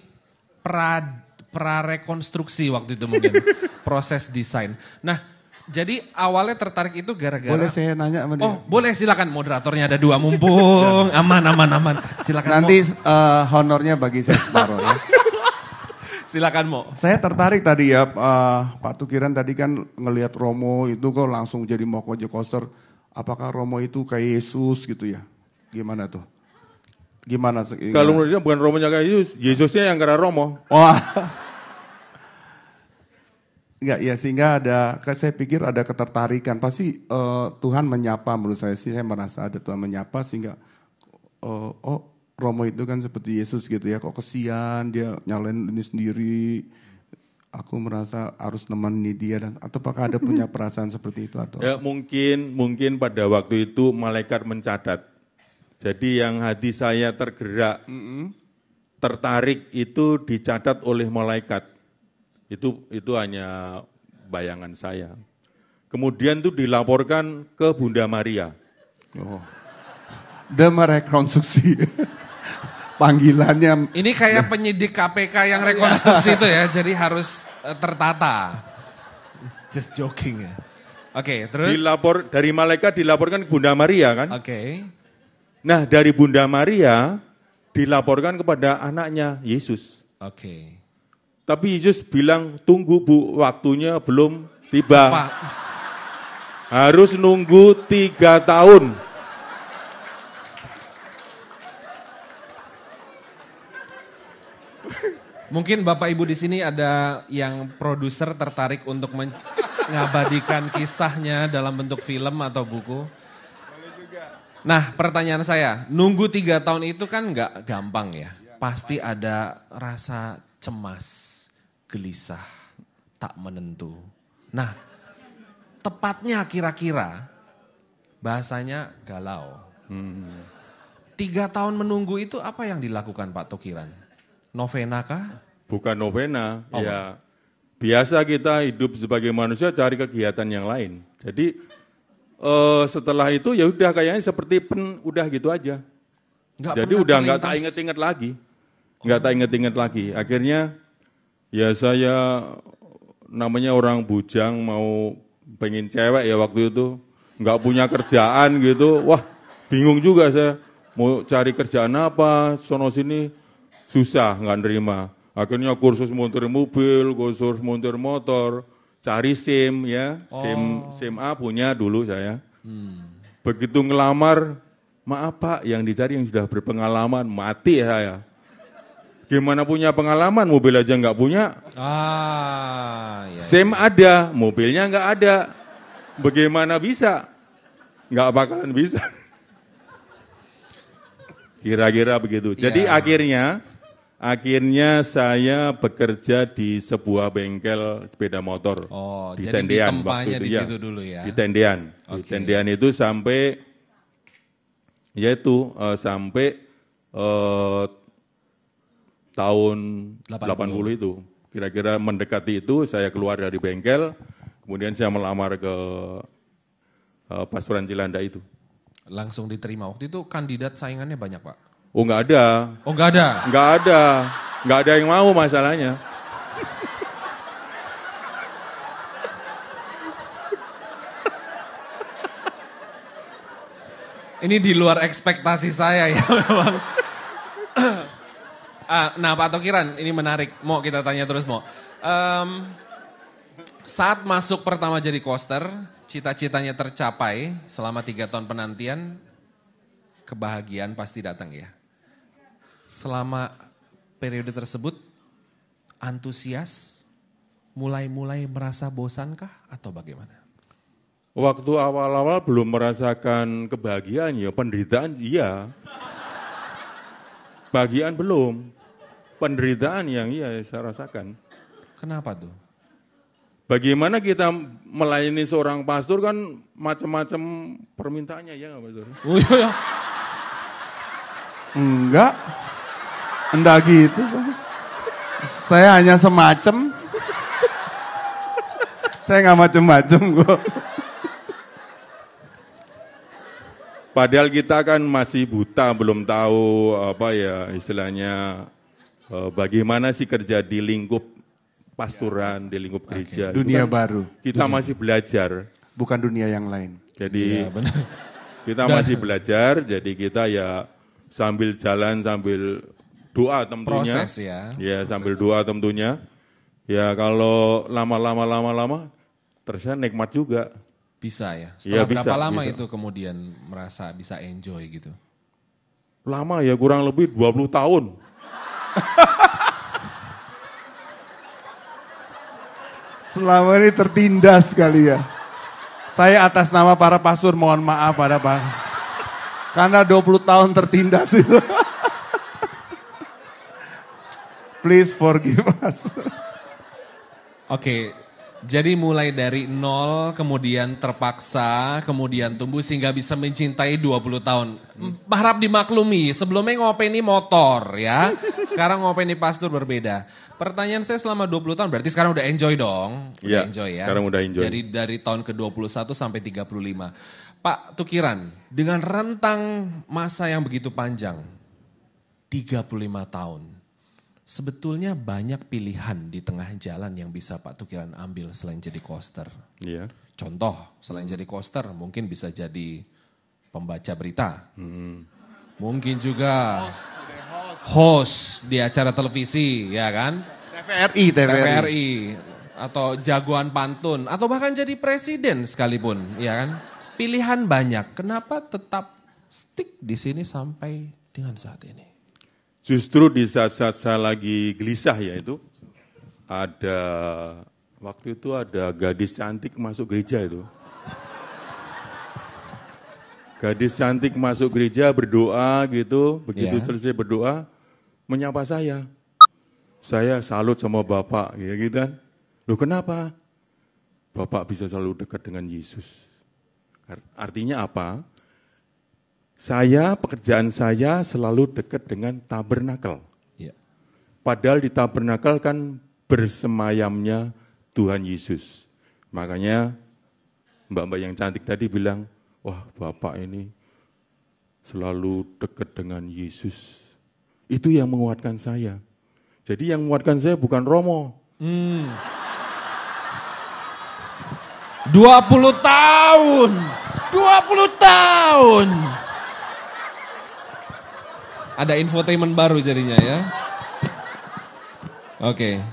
pra-rekonstruksi waktu itu mungkin, proses desain. Nah, jadi awalnya tertarik itu gara-gara... Boleh saya nanya sama dia? Oh, boleh silakan, moderatornya ada 2, mumpung, aman. Silakan. Nanti honornya bagi saya separuh ya. Silakan Mo. Saya tertarik tadi ya, Pak Tukiran tadi kan ngelihat Romo itu kok langsung jadi mau Koje Koster. Apakah Romo itu kayak Yesus gitu ya? Gimana tuh? Gimana? Kalau menurut dia bukan Romonya kayak Yesus, Yesusnya yang kira Romo. Wah. Enggak ya, sehingga saya pikir ada ketertarikan. Pasti Tuhan menyapa, menurut saya sih, saya merasa ada Tuhan menyapa sehingga Romo itu kan seperti Yesus gitu ya, kok kesian dia nyalain ini sendiri. Aku merasa harus nemani dia atau apakah ada punya perasaan seperti itu atau? Ya mungkin pada waktu itu malaikat mencatat. Jadi yang hati saya tergerak, tertarik itu dicatat oleh malaikat. Itu hanya bayangan saya. Kemudian itu dilaporkan ke Bunda Maria. Oh. Dia merekonstruksi panggilannya. Ini kayak penyidik KPK yang rekonstruksi itu ya, jadi harus tertata. Just joking ya. Oke, terus? Dari malaikat dilaporkan ke Bunda Maria kan? Oke. Nah dari Bunda Maria dilaporkan kepada anaknya Yesus. Oke. Tapi Yesus bilang, tunggu Bu, waktunya belum tiba. Pak. Harus nunggu 3 tahun. Mungkin Bapak Ibu di sini ada yang produser tertarik untuk mengabadikan kisahnya dalam bentuk film atau buku. Nah pertanyaan saya, nunggu 3 tahun itu kan nggak gampang ya. Pasti ada rasa cemas, gelisah, tak menentu. Nah tepatnya kira-kira bahasanya galau. 3 tahun menunggu itu apa yang dilakukan Pak Tukiran? Novena kah? Bukan novena, ya biasa kita hidup sebagai manusia cari kegiatan yang lain. Jadi setelah itu ya udah kayaknya seperti udah gitu aja. Jadi udah nggak tak inget-inget lagi, nggak tak inget-inget lagi. Akhirnya ya saya namanya orang bujang mau pengen cewek ya waktu itu, nggak punya kerjaan gitu. Wah bingung juga saya mau cari kerjaan apa, sono sini susah nggak nerima. Akhirnya kursus montir mobil, kursus montir motor, cari SIM ya, SIM A punya dulu saya. Begitu ngelamar, maaf Pak, yang dicari yang sudah berpengalaman, mati saya. Gimana punya pengalaman, mobil aja nggak punya. Iya. SIM ada, mobilnya nggak ada. Bagaimana bisa? Nggak bakalan bisa. Kira-kira begitu. Jadi akhirnya saya bekerja di sebuah bengkel sepeda motor di jadi Tendean waktu itu di ya. Situ dulu ya. Di Tendean. Di Tendean itu sampai sampai tahun 80 itu. Kira-kira mendekati itu saya keluar dari bengkel, kemudian saya melamar ke Pastoran Cilanda itu. Langsung diterima. Waktu itu kandidat saingannya banyak Pak? Oh nggak ada. Oh nggak ada? Nggak ada yang mau masalahnya. Ini di luar ekspektasi saya ya memang. Nah Pak Tukiran, ini menarik. Mau kita tanya terus Mo. Saat masuk pertama jadi koster, cita-citanya tercapai selama 3 tahun penantian, kebahagiaan pasti datang ya. Selama periode tersebut, antusias, mulai-mulai merasa bosankah atau bagaimana? Waktu awal-awal belum merasakan kebahagiaan ya, penderitaan iya. Bahagiaan belum, penderitaan yang iya saya rasakan. Kenapa tuh? Bagaimana kita melayani seorang pastor kan macam-macam permintaannya ya nggak pastor? Oh iya. Enggak gitu. Saya hanya semacam. Saya nggak macem-macem kok. Padahal kita kan masih buta, belum tahu apa ya istilahnya bagaimana sih kerja di lingkup pastoran, di lingkup gereja. Dunia baru. Kita masih belajar. Bukan dunia yang lain. Jadi Iya, benar. kita masih belajar, jadi kita ya sambil jalan, sambil doa tentunya. Proses ya. Ya, sambil doa tentunya. Ya kalau lama-lama, terasa nikmat juga. Bisa ya. Iya, Setelah berapa bisa, lama bisa. itu kemudian merasa bisa enjoy gitu? Lama ya, kurang lebih 20 tahun. Selama ini tertindas kali ya. Saya atas nama para pastor mohon maaf pada Pak. Karena 20 tahun tertindas itu. Please forgive us. Oke, jadi mulai dari nol, kemudian terpaksa, kemudian tumbuh sehingga bisa mencintai 20 tahun. Harap dimaklumi, sebelumnya ngopeni motor ya, sekarang ngopeni pastor berbeda. Pertanyaan saya selama 20 tahun, berarti sekarang udah enjoy dong? Iya, Udah enjoy ya? sekarang udah enjoy. Jadi dari tahun ke-21 sampai 35. Pak Tukiran, dengan rentang masa yang begitu panjang, 35 tahun. Sebetulnya banyak pilihan di tengah jalan yang bisa Pak Tukiran ambil selain jadi coaster. Iya. Contoh, selain jadi coaster mungkin bisa jadi pembaca berita. Mungkin juga host di acara televisi, ya kan? TVRI. Atau jagoan pantun, atau bahkan jadi presiden sekalipun, ya kan? Pilihan banyak, kenapa tetap stick di sini sampai dengan saat ini? Justru di saat-saat saya lagi gelisah ya itu, waktu itu ada gadis cantik masuk gereja itu. Gadis cantik masuk gereja berdoa gitu, begitu selesai berdoa, menyapa saya. Saya salut sama Bapak, gitu kan. Loh kenapa? Bapak bisa selalu dekat dengan Yesus. Artinya apa? Pekerjaan saya selalu dekat dengan tabernakel. Ya. Padahal di tabernakel kan bersemayamnya Tuhan Yesus. Makanya mbak-mbak yang cantik tadi bilang, wah Bapak ini selalu dekat dengan Yesus. Itu yang menguatkan saya. Jadi yang menguatkan saya bukan Romo. 20 tahun! 20 tahun! Ada infotainment baru jadinya ya. Oke.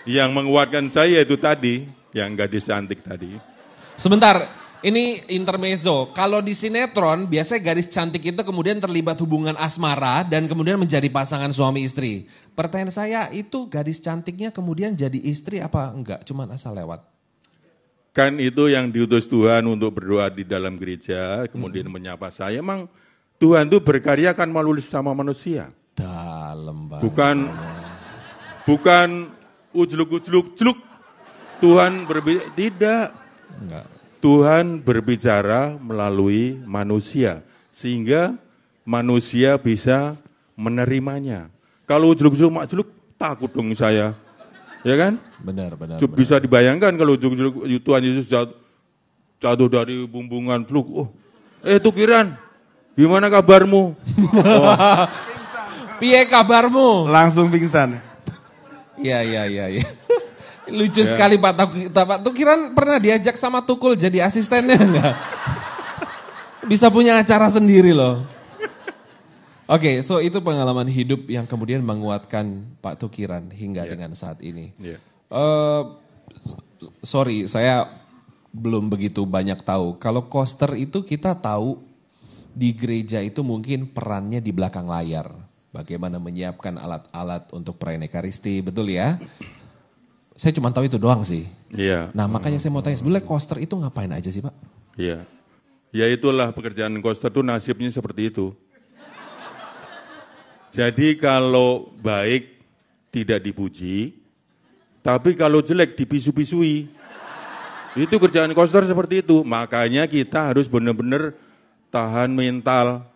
Yang menguatkan saya itu tadi, yang gadis cantik tadi. Sebentar, ini intermezzo. Kalau di sinetron, biasanya gadis cantik itu kemudian terlibat hubungan asmara dan kemudian menjadi pasangan suami istri. Pertanyaan saya, itu gadis cantiknya kemudian jadi istri apa enggak? Cuman asal lewat. Kan itu yang diutus Tuhan untuk berdoa di dalam gereja, kemudian menyapa saya. Emang Tuhan itu berkarya kan melalui sama manusia. Dalam banget. Bukan ujluk-ujluk-ujluk. Tuhan berbicara, tidak. Enggak. Tuhan berbicara melalui manusia. Sehingga manusia bisa menerimanya. Kalau ujluk-ujluk makjluk, takut dong saya. Ya kan? Benar. Bisa dibayangkan kalau ujluk-ujluk Tuhan Yesus jatuh dari bumbungan peluk. Oh, Tukiran, gimana kabarmu? Piye kabarmu? Langsung pingsan. Iya. Lucu sekali Pak Tukiran pernah diajak sama Tukul jadi asistennya enggak? Bisa punya acara sendiri loh. Oke, so itu pengalaman hidup yang kemudian menguatkan Pak Tukiran hingga dengan saat ini. Sorry, saya belum begitu banyak tahu. Kalau coaster itu kita tahu di gereja itu mungkin perannya di belakang layar. Bagaimana menyiapkan alat-alat untuk perayaan Ekaristi, betul ya? Saya cuma tahu itu doang sih. Iya. Nah makanya saya mau tanya, sebenarnya coaster itu ngapain aja sih Pak? Iya. Ya itulah pekerjaan coaster itu nasibnya seperti itu. Jadi kalau baik tidak dipuji, tapi kalau jelek dipisu-pisui. Itu kerjaan coaster seperti itu. Makanya kita harus benar-benar tahan mental.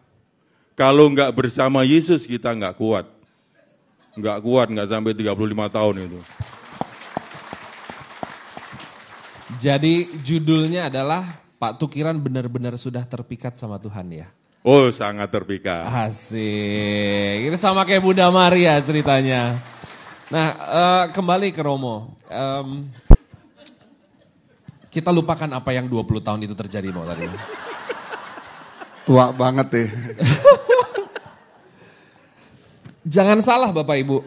Kalau enggak bersama Yesus kita enggak kuat. Enggak kuat, enggak sampai 35 tahun itu. Jadi judulnya adalah Pak Tukiran benar-benar sudah terpikat sama Tuhan ya? Oh, sangat terpikat. Asik, ini sama kayak Bunda Maria ceritanya. Nah, kembali ke Romo. Kita lupakan apa yang 20 tahun itu terjadi mau tadi. Tua banget deh. Jangan salah Bapak Ibu.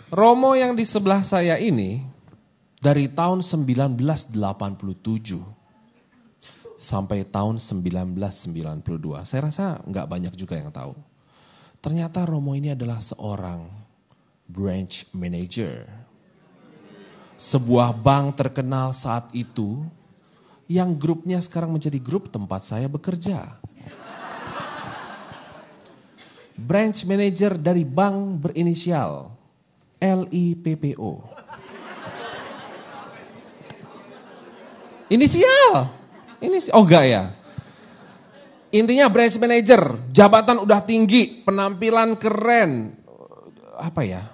Romo yang di sebelah saya ini dari tahun 1987 sampai tahun 1992. Saya rasa nggak banyak juga yang tahu. Ternyata Romo ini adalah seorang branch manager. Sebuah bank terkenal saat itu yang grupnya sekarang menjadi grup tempat saya bekerja. Branch manager dari bank berinisial LIPPO. Inisial. Oh enggak ya. Intinya branch manager, jabatan udah tinggi, penampilan keren. Apa ya?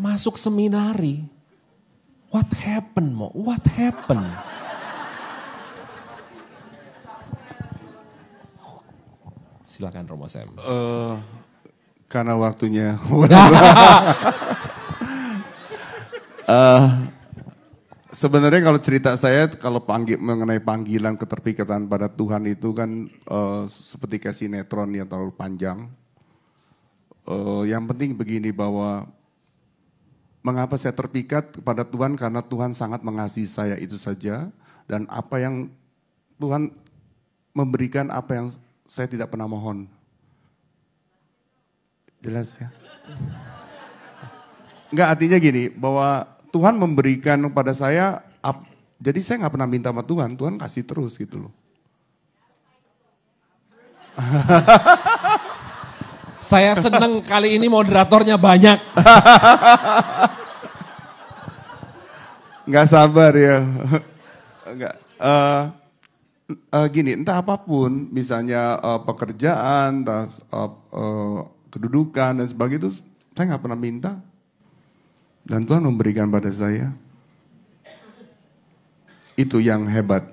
Masuk seminari. What happened, Mo? What happened? Silakan Romo Sam. Karena waktunya. Sebenarnya kalau cerita saya, kalau mengenai panggilan keterpikatan pada Tuhan itu kan seperti kayak sinetron yang terlalu panjang. Yang penting begini bahwa mengapa saya terpikat kepada Tuhan, karena Tuhan sangat mengasihi saya itu saja. Dan apa yang Tuhan memberikan apa yang saya tidak pernah mohon. Jelas ya? Enggak, artinya gini, bahwa Tuhan memberikan kepada saya, jadi saya nggak pernah minta sama Tuhan, Tuhan kasih terus gitu loh. Saya senang kali ini moderatornya banyak. Nggak sabar ya. Enggak. Gini, entah apapun, misalnya pekerjaan, entah kedudukan dan sebagainya itu, saya nggak pernah minta. Dan Tuhan memberikan pada saya. Itu yang hebat.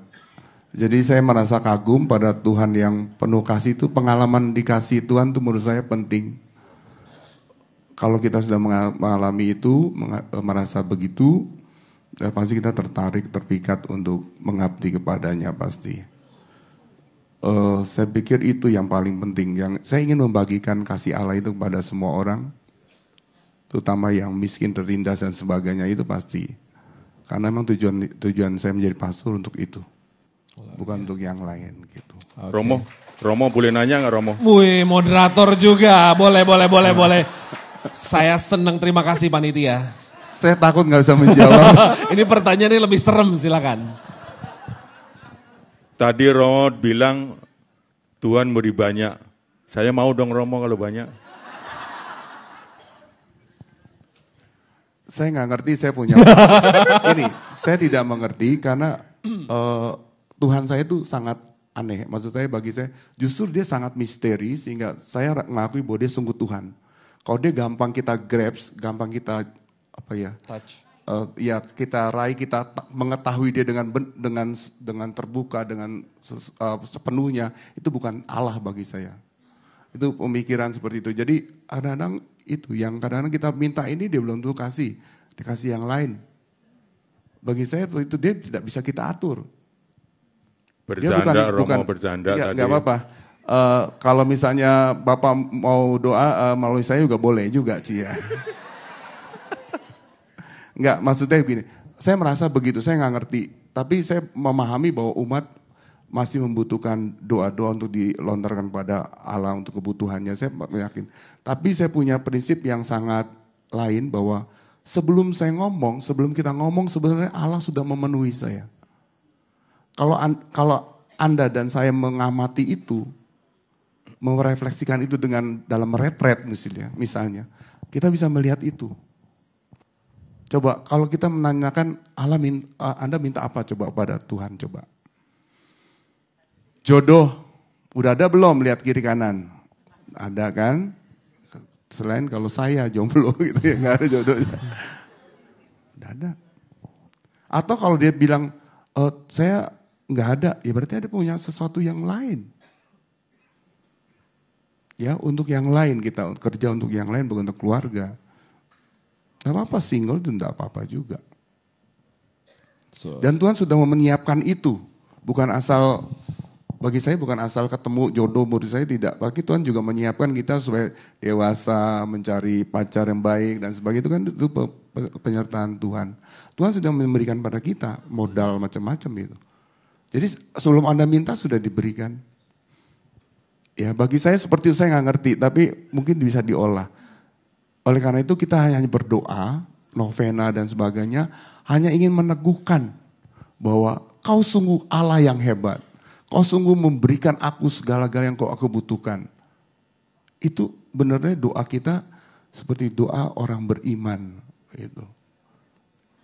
Jadi saya merasa kagum pada Tuhan yang penuh kasih itu. Pengalaman dikasih Tuhan itu menurut saya penting. Kalau kita sudah mengalami itu, merasa begitu, ya pasti kita tertarik, terpikat untuk mengabdi kepadanya pasti. Saya pikir itu yang paling penting. Yang saya ingin membagikan kasih Allah itu kepada semua orang. Terutama yang miskin, tertindas dan sebagainya itu pasti. Karena memang tujuan saya menjadi pastor untuk itu. Bukan untuk yang lain gitu. Okay. Romo boleh nanya nggak Romo? Wih, moderator juga. Boleh. Saya senang, terima kasih panitia. Saya takut nggak bisa menjawab. Ini pertanyaannya lebih serem, silakan. Tadi Romo bilang Tuhan beri banyak. Saya mau dong Romo kalau banyak. Saya nggak ngerti, saya punya. Ini, saya tidak mengerti karena Tuhan saya itu sangat aneh. Maksud saya bagi saya, justru dia sangat misteri sehingga saya mengakui bahwa dia sungguh Tuhan. Kalau dia gampang kita grasp, gampang kita touch. Ya kita raih, kita mengetahui dia dengan terbuka, dengan sepenuhnya, itu bukan Allah bagi saya. Itu pemikiran seperti itu. Jadi kadang-kadang itu yang kadang-kadang kita minta ini dia belum tentu kasih, dikasih yang lain. Bagi saya itu dia tidak bisa kita atur. Bercanda Romo, bercanda tadi. Enggak apa-apa. Kalau misalnya Bapak mau doa melalui saya juga boleh juga Ci ya. Enggak, maksudnya begini, saya merasa begitu, saya nggak ngerti. Tapi saya memahami bahwa umat masih membutuhkan doa-doa untuk dilontarkan pada Allah untuk kebutuhannya, saya yakin. Tapi saya punya prinsip yang sangat lain bahwa Sebelum saya ngomong, sebelum kita ngomong sebenarnya Allah sudah memenuhi saya. Kalau Anda dan saya mengamati itu, merefleksikan itu dengan dalam retret misalnya, kita bisa melihat itu. Coba kalau kita menanyakan Anda minta apa coba pada Tuhan coba. Jodoh, udah ada belum lihat kiri kanan? Ada kan? Selain kalau saya jomblo gitu ya, nggak ada jodohnya. Udah ada. Atau kalau dia bilang, saya nggak ada, ya berarti ada punya sesuatu yang lain. Ya, untuk yang lain kita kerja untuk yang lain, bukan untuk keluarga. Gak apa-apa single itu gak apa-apa juga. Dan Tuhan sudah menyiapkan itu. Bukan asal, bagi saya bukan asal ketemu jodoh menurut saya tidak. Bagi Tuhan juga menyiapkan kita supaya dewasa, mencari pacar yang baik dan sebagainya. Itu kan itu penyertaan Tuhan. Tuhan sudah memberikan pada kita modal macam-macam itu. Jadi sebelum Anda minta sudah diberikan. Ya bagi saya seperti itu saya gak ngerti, tapi mungkin bisa diolah. Oleh karena itu kita hanya berdoa, novena dan sebagainya, hanya ingin meneguhkan bahwa kau sungguh Allah yang hebat. Kau sungguh memberikan aku segala-galanya yang aku butuhkan. Itu benarnya doa kita seperti doa orang beriman. Gitu.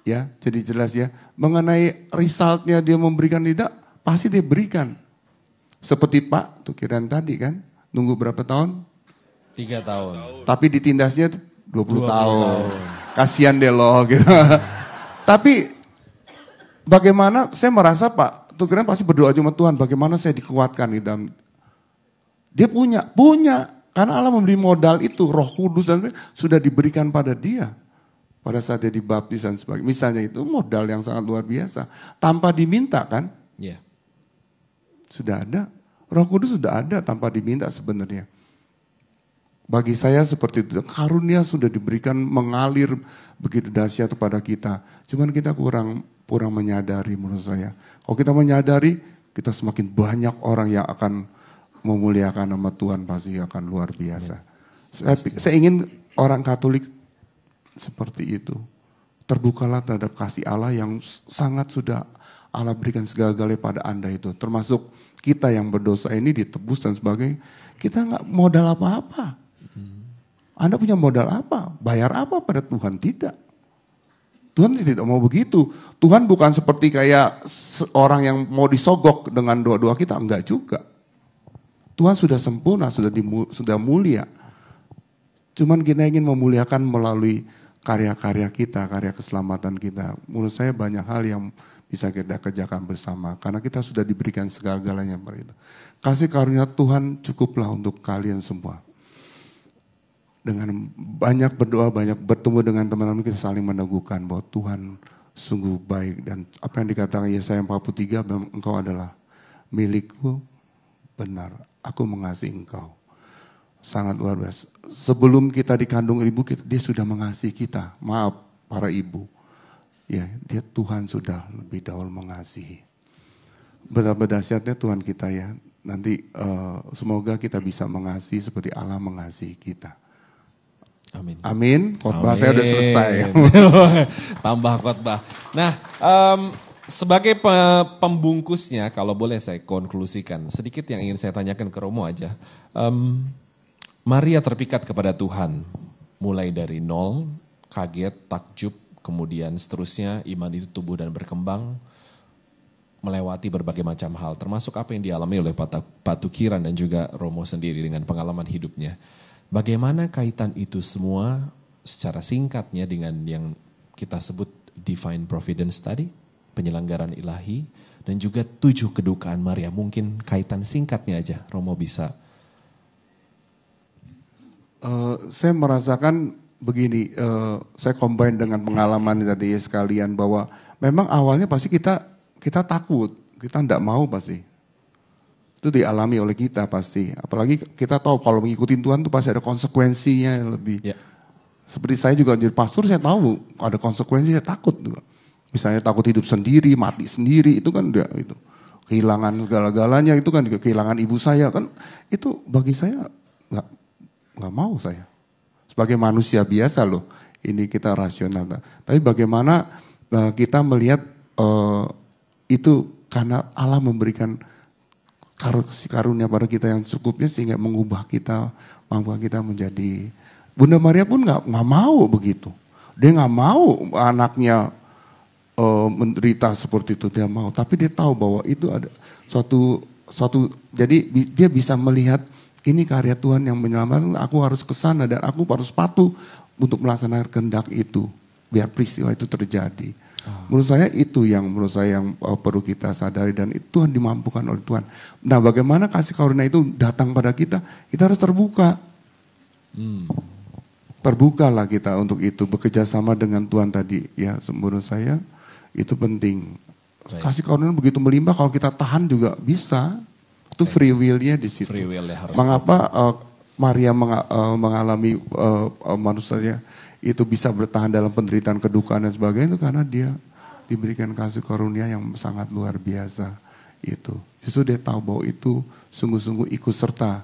Ya, jadi jelas ya. Mengenai resultnya dia memberikan tidak, pasti dia berikan. Seperti Pak Tukiran tadi kan, nunggu berapa tahun? 3 tahun. Tapi ditindasnya 20 tahun. Kasihan deh loh gitu. Tapi bagaimana saya merasa Pak Tukiran pasti berdoa cuma Tuhan bagaimana saya dikuatkan di dalam. Dia punya. Karena Allah memberi modal itu, Roh Kudus dan sudah diberikan pada dia. Pada saat dia dibaptis dan sebagainya. Misalnya itu modal yang sangat luar biasa. Tanpa diminta kan? Iya. Sudah ada. Roh Kudus sudah ada tanpa diminta sebenarnya. Bagi saya seperti itu, karunia sudah diberikan mengalir begitu dahsyat kepada kita. Cuman kita kurang menyadari menurut saya. Kalau kita menyadari, kita semakin banyak orang yang akan memuliakan nama Tuhan pasti akan luar biasa. Saya ingin orang Katolik seperti itu. Terbukalah terhadap kasih Allah yang sangat sudah Allah berikan segala-galanya pada Anda itu. Termasuk kita yang berdosa ini ditebus dan sebagainya. Kita nggak modal apa-apa. Anda punya modal apa? Bayar apa pada Tuhan? Tidak. Tuhan tidak mau begitu. Tuhan bukan seperti kayak orang yang mau disogok dengan doa-doa kita. Enggak juga. Tuhan sudah sempurna, sudah mulia. Cuman kita ingin memuliakan melalui karya-karya kita, karya keselamatan kita. Menurut saya banyak hal yang bisa kita kerjakan bersama. Karena kita sudah diberikan segala-galanya. Kasih karunia Tuhan cukuplah untuk kalian semua. Dengan banyak berdoa, banyak bertemu dengan teman-teman kita saling meneguhkan bahwa Tuhan sungguh baik. Dan apa yang dikatakan Yesaya 43, engkau adalah milikku, benar. Aku mengasihi engkau. Sangat luar biasa. Sebelum kita dikandung ibu, dia sudah mengasihi kita. Maaf para ibu. Ya, dia Tuhan sudah lebih dahulu mengasihi. Betapa dahsyatnya Tuhan kita ya. Nanti semoga kita bisa mengasihi seperti Allah mengasihi kita. Amin. Amin. Khotbah saya udah selesai. Tambah khotbah. Nah, sebagai pembungkusnya, kalau boleh saya konklusikan sedikit yang ingin saya tanyakan ke Romo aja. Maria terpikat kepada Tuhan, mulai dari nol, kaget, takjub, kemudian seterusnya iman itu tumbuh dan berkembang, melewati berbagai macam hal, termasuk apa yang dialami oleh Pak Tukiran dan juga Romo sendiri dengan pengalaman hidupnya. Bagaimana kaitan itu semua secara singkatnya dengan yang kita sebut divine providence tadi, penyelenggaraan ilahi, dan juga 7 kedukaan Maria. Mungkin kaitan singkatnya aja, Romo bisa. Saya merasakan begini, saya combine dengan pengalaman tadi sekalian bahwa memang awalnya pasti kita takut, kita tidak mau pasti. Itu dialami oleh kita pasti. Apalagi kita tahu kalau mengikuti Tuhan itu pasti ada konsekuensinya yang lebih. Yeah. Seperti saya juga jadi pastor, saya tahu ada konsekuensi, saya takut juga. Misalnya takut hidup sendiri, mati sendiri, itu kan itu. Kehilangan segala-galanya, itu kan juga kehilangan ibu saya kan. Itu bagi saya nggak mau saya. Sebagai manusia biasa loh, ini kita rasional. Tapi bagaimana kita melihat itu karena Allah memberikan karunia pada kita yang cukupnya sehingga mengubah kita, mampu kita menjadi. Bunda Maria pun nggak mau begitu. Dia nggak mau anaknya menderita seperti itu, dia mau. Tapi dia tahu bahwa itu ada suatu jadi dia bisa melihat ini karya Tuhan yang menyelamatkan, aku harus ke sana dan aku harus patuh untuk melaksanakan kehendak itu biar peristiwa itu terjadi. Menurut saya itu yang perlu kita sadari dan itu Tuhan dimampukan oleh Tuhan. Nah, bagaimana kasih karunia itu datang pada kita? Kita harus terbuka. Terbukalah kita untuk itu, bekerja sama dengan Tuhan tadi. Ya, menurut saya itu penting. Kasih karunia begitu melimpah, kalau kita tahan juga bisa. Itu free will-nya di situ. Free will harus. Mengapa Maria mengalami manusianya itu bisa bertahan dalam penderitaan, kedukaan dan sebagainya, itu karena dia diberikan kasih karunia yang sangat luar biasa. Itu justru dia tahu bahwa itu sungguh-sungguh ikut serta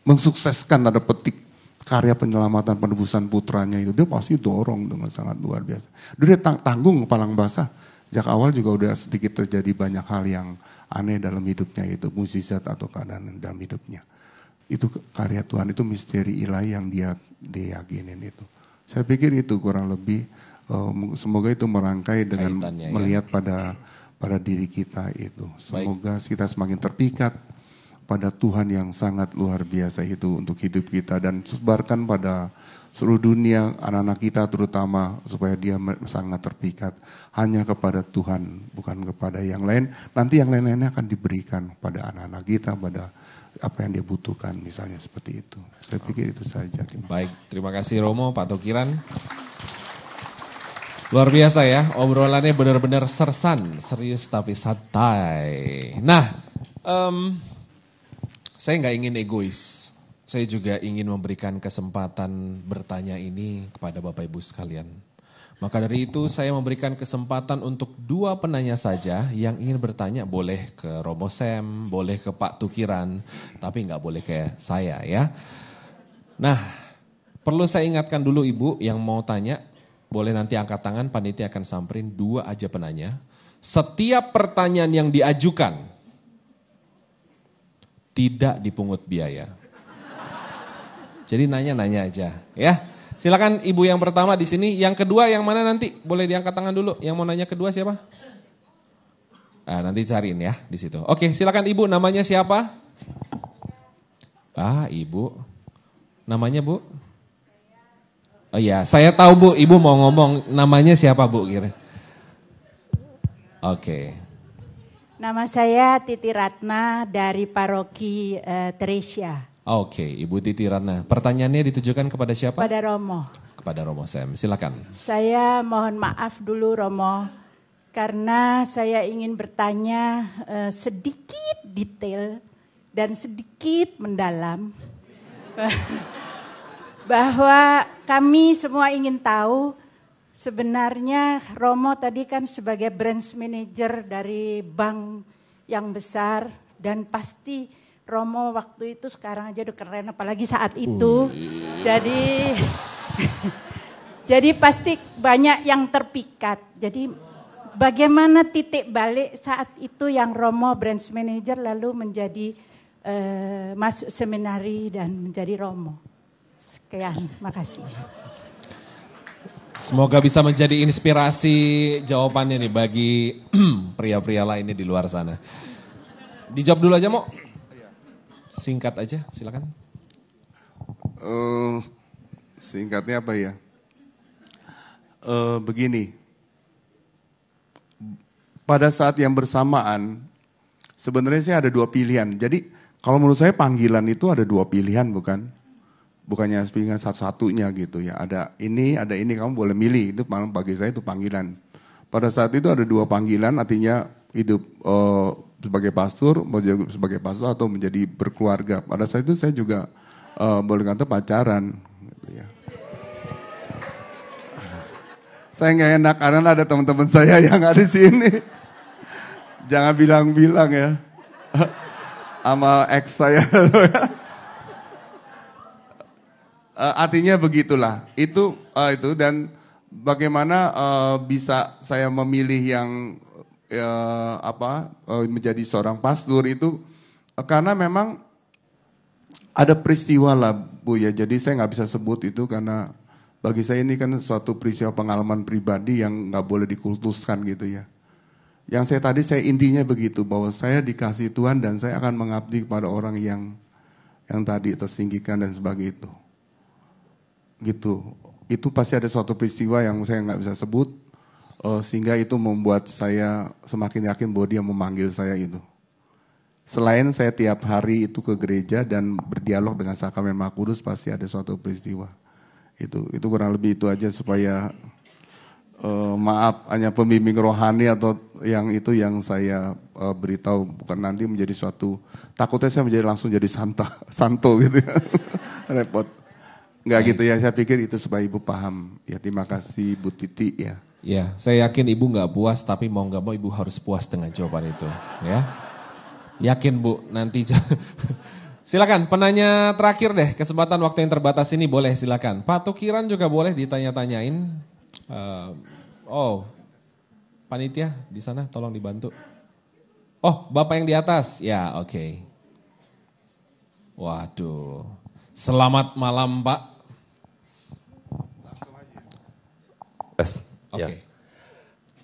mensukseskan tanda petik karya penyelamatan penebusan putranya itu. Dia pasti dorong dengan sangat luar biasa. Dia tanggung palang basah. Sejak awal juga udah sedikit terjadi banyak hal yang aneh dalam hidupnya, itu mukjizat atau keadaan dalam hidupnya. Itu karya Tuhan, itu misteri ilahi yang dia yakinin itu. Saya pikir itu kurang lebih, semoga itu merangkai dengan melihat pada diri kita itu. Semoga kita semakin terpikat pada Tuhan yang sangat luar biasa itu untuk hidup kita dan sebarkan pada seluruh dunia anak-anak kita terutama supaya dia sangat terpikat hanya kepada Tuhan, bukan kepada yang lain. Nanti yang lain-lainnya akan diberikan pada anak-anak kita, pada apa yang dia butuhkan, misalnya seperti itu. Saya pikir itu saja. Baik, terima kasih Romo, Pak Tukiran. Luar biasa ya, obrolannya benar-benar sersan, serius tapi santai. Nah, saya nggak ingin egois. Saya juga ingin memberikan kesempatan bertanya ini kepada Bapak Ibu sekalian. Maka dari itu saya memberikan kesempatan untuk 2 penanya saja yang ingin bertanya, boleh ke Romo Sam, boleh ke Pak Tukiran, tapi nggak boleh ke saya ya. Nah, perlu saya ingatkan dulu Ibu yang mau tanya, boleh nanti angkat tangan, panitia akan samperin 2 aja penanya. Setiap pertanyaan yang diajukan tidak dipungut biaya. Jadi nanya-nanya aja ya. Silakan Ibu yang pertama di sini, yang kedua yang mana nanti? Boleh diangkat tangan dulu. Yang mau nanya kedua siapa? Nanti cariin ya di situ. Oke, silakan Ibu, namanya siapa? Ibu. Namanya Bu? Oh iya, saya tahu Bu, Ibu mau ngomong namanya siapa Bu kira? Oke. Nama saya Titi Ratna dari Paroki Teresia. Oke, Ibu Titi Ratna. Pertanyaannya ditujukan kepada siapa? Pada Romo. Kepada Romo Sam, silakan. Saya mohon maaf dulu Romo, karena saya ingin bertanya sedikit detail dan sedikit mendalam. Bahwa kami semua ingin tahu, sebenarnya Romo tadi kan sebagai branch manager dari bank yang besar dan pasti Romo waktu itu sekarang aja udah keren apalagi saat itu. Jadi pasti banyak yang terpikat. Jadi bagaimana titik balik saat itu yang Romo branch manager lalu menjadi masuk seminari dan menjadi Romo. Sekian, makasih. Semoga bisa menjadi inspirasi jawabannya nih bagi pria-pria lainnya di luar sana. Dijawab dulu aja Mo. Singkat aja, silakan. Singkatnya apa ya? Begini, pada saat yang bersamaan, sebenarnya sih ada 2 pilihan. Jadi kalau menurut saya panggilan itu ada 2 pilihan, bukannya pilihan satu-satunya gitu ya. Ada ini, kamu boleh milih. Itu bagi saya itu panggilan. Pada saat itu ada 2 panggilan, artinya hidup sebagai pastor, atau menjadi berkeluarga. Pada saat itu saya juga boleh kata pacaran. Gitu ya. Saya nggak enak karena ada teman-teman saya yang ada di sini. Jangan bilang-bilang ya, sama ex saya. artinya begitulah. Itu dan bagaimana bisa saya memilih yang menjadi seorang pastor itu karena memang ada peristiwa lah Bu ya. Jadi saya nggak bisa sebut itu karena bagi saya ini kan suatu peristiwa pengalaman pribadi yang nggak boleh dikultuskan gitu ya. Yang saya intinya begitu bahwa saya dikasih Tuhan dan saya akan mengabdi kepada orang yang tadi tersingkirkan dan sebagainya itu. Gitu. Itu pasti ada suatu peristiwa yang saya nggak bisa sebut sehingga itu membuat saya semakin yakin bahwa Dia memanggil saya itu. Selain saya tiap hari itu ke gereja dan berdialog dengan Sakramen Maha Kudus, pasti ada suatu peristiwa. Itu kurang lebih itu aja supaya maaf hanya pembimbing rohani atau yang saya beritahu, bukan nanti menjadi suatu, takutnya saya langsung jadi santo gitu ya. Repot. Enggak gitu ya, saya pikir itu supaya Ibu paham. Ya terima kasih Bu Titi ya. Ya, saya yakin Ibu nggak puas, tapi mau nggak mau Ibu harus puas dengan jawaban itu, ya. Yakin Bu, nanti silakan penanya terakhir deh, kesempatan waktu yang terbatas ini boleh silakan. Pak Tukiran juga boleh ditanya-tanyain. Panitia di sana tolong dibantu. Oh, Bapak yang di atas, ya oke. Waduh, selamat malam Pak. Ya.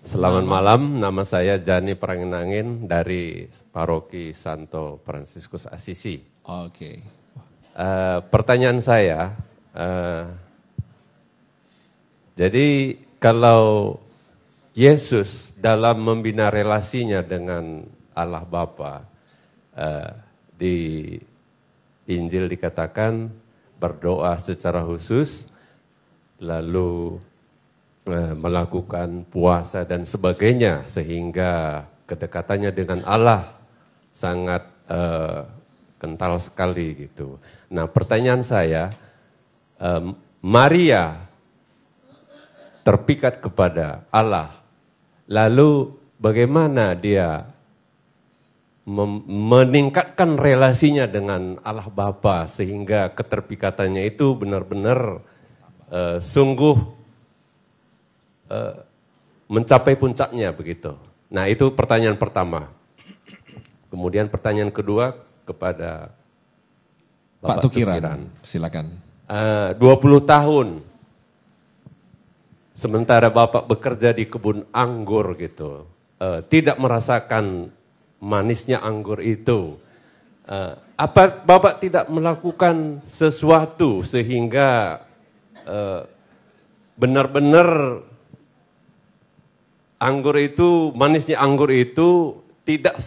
Selamat malam, nama saya Jani Pranginangin dari Paroki Santo Fransiskus Assisi. Oke. Pertanyaan saya, jadi kalau Yesus dalam membina relasinya dengan Allah Bapa, di Injil dikatakan berdoa secara khusus, lalu melakukan puasa dan sebagainya sehingga kedekatannya dengan Allah sangat kental sekali gitu. Nah pertanyaan saya, Maria terpikat kepada Allah, lalu bagaimana dia meningkatkan relasinya dengan Allah Bapa sehingga keterpikatannya itu benar-benar sungguh mencapai puncaknya begitu. Nah itu pertanyaan pertama. Kemudian pertanyaan kedua kepada Pak Tukiran. Silakan. 20 tahun sementara Bapak bekerja di kebun anggur gitu, tidak merasakan manisnya anggur itu. Apa Bapak tidak melakukan sesuatu sehingga benar-benar anggur itu, manisnya anggur itu tidak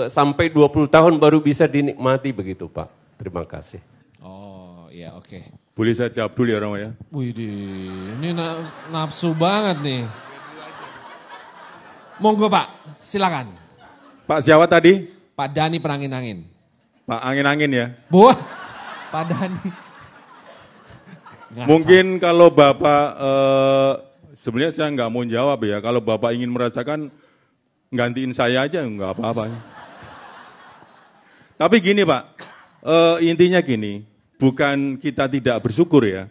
sampai 20 tahun baru bisa dinikmati begitu Pak. Terima kasih. Oh iya oke. Boleh saya jawab dulu ya Romo ya? Widih, ini nafsu banget nih. Monggo Pak, silakan. Pak siapa tadi? Pak Dani Pranginangin. Pak Angin-Angin ya? Buah, Pak Dani. Ngasal. Mungkin kalau Bapak, sebenarnya saya nggak mau jawab ya, kalau Bapak ingin merasakan, gantiin saya aja, nggak apa-apa. Tapi gini Pak, intinya gini, bukan kita tidak bersyukur ya,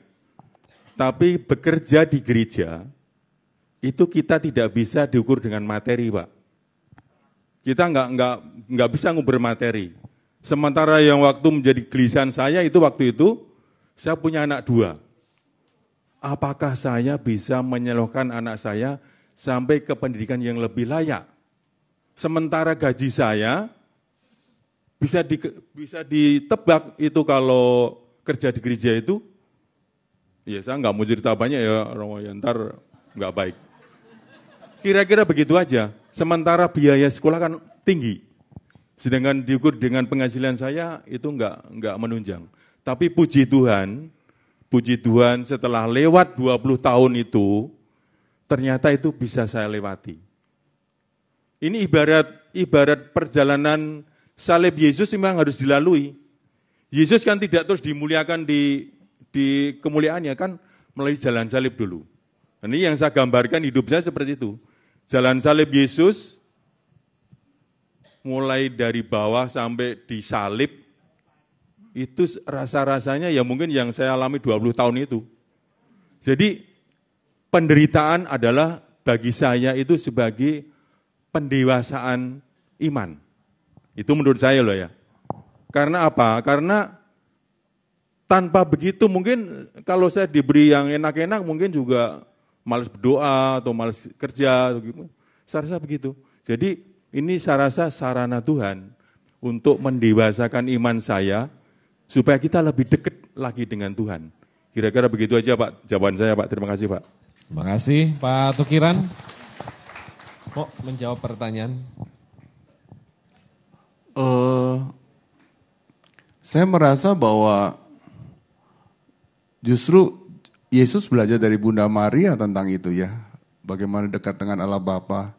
tapi bekerja di gereja, itu kita tidak bisa diukur dengan materi Pak. Kita nggak bisa nguber materi. Sementara yang waktu menjadi gelisahan saya itu waktu itu, saya punya anak 2. Apakah saya bisa menyekolahkan anak saya sampai ke pendidikan yang lebih layak? Sementara gaji saya bisa ditebak itu kalau kerja di gereja itu, ya saya nggak mau cerita banyak ya, Romo, ya ntar nggak baik. Kira-kira begitu aja. Sementara biaya sekolah kan tinggi, sedangkan diukur dengan penghasilan saya itu nggak menunjang. Tapi puji Tuhan setelah lewat 20 tahun itu, ternyata itu bisa saya lewati. Ini ibarat perjalanan salib Yesus memang harus dilalui. Yesus kan tidak terus dimuliakan di kemuliaannya kan melalui jalan salib dulu. Ini yang saya gambarkan hidup saya seperti itu. Jalan salib Yesus mulai dari bawah sampai disalib itu rasa-rasanya ya mungkin yang saya alami 20 tahun itu. Jadi penderitaan adalah bagi saya itu sebagai pendewasaan iman. Itu menurut saya loh ya. Karena apa? Karena tanpa begitu mungkin kalau saya diberi yang enak-enak mungkin juga malas berdoa atau malas kerja. Saya rasa begitu. Jadi ini saya rasa sarana Tuhan untuk mendewasakan iman saya supaya kita lebih dekat lagi dengan Tuhan. Kira-kira begitu aja Pak, jawaban saya Pak. Terima kasih Pak. Terima kasih Pak Tukiran. Mau menjawab pertanyaan? Saya merasa bahwa justru Yesus belajar dari Bunda Maria tentang itu ya. Bagaimana dekat dengan Allah Bapa.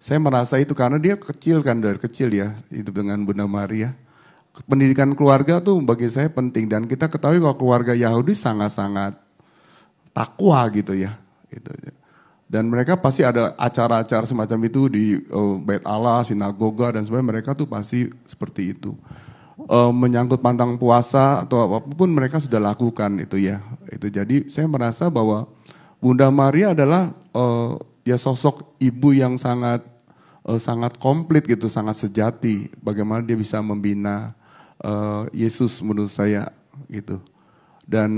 Saya merasa itu karena dia kecil kan, dari kecil ya, hidup dengan Bunda Maria. Pendidikan keluarga tuh bagi saya penting. Dan kita ketahui kalau keluarga Yahudi sangat-sangat takwa gitu ya. Dan mereka pasti ada acara-acara semacam itu di Bait Allah, sinagoga, dan sebagainya. Mereka tuh pasti seperti itu. Menyangkut pantang puasa atau apapun mereka sudah lakukan itu ya. Jadi saya merasa bahwa Bunda Maria adalah ya sosok ibu yang sangat komplit gitu, sangat sejati. Bagaimana dia bisa membina Yesus menurut saya gitu. Dan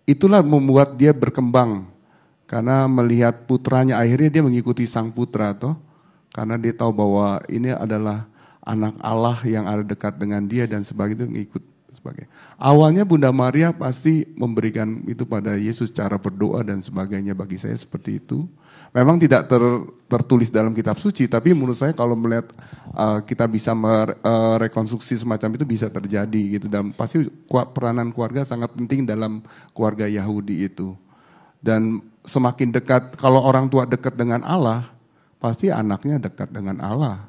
itulah membuat dia berkembang karena melihat putranya, akhirnya dia mengikuti sang putra toh, karena dia tahu bahwa ini adalah anak Allah yang ada dekat dengan dia dan sebagainya, mengikut sebagainya. Awalnya Bunda Maria pasti memberikan itu pada Yesus, cara berdoa dan sebagainya. Bagi saya seperti itu. Memang tidak tertulis dalam kitab suci, tapi menurut saya kalau melihat kita bisa merekonstruksi semacam itu bisa terjadi gitu. Dan pasti peranan keluarga sangat penting dalam keluarga Yahudi itu. Dan semakin dekat, kalau orang tua dekat dengan Allah, pasti anaknya dekat dengan Allah.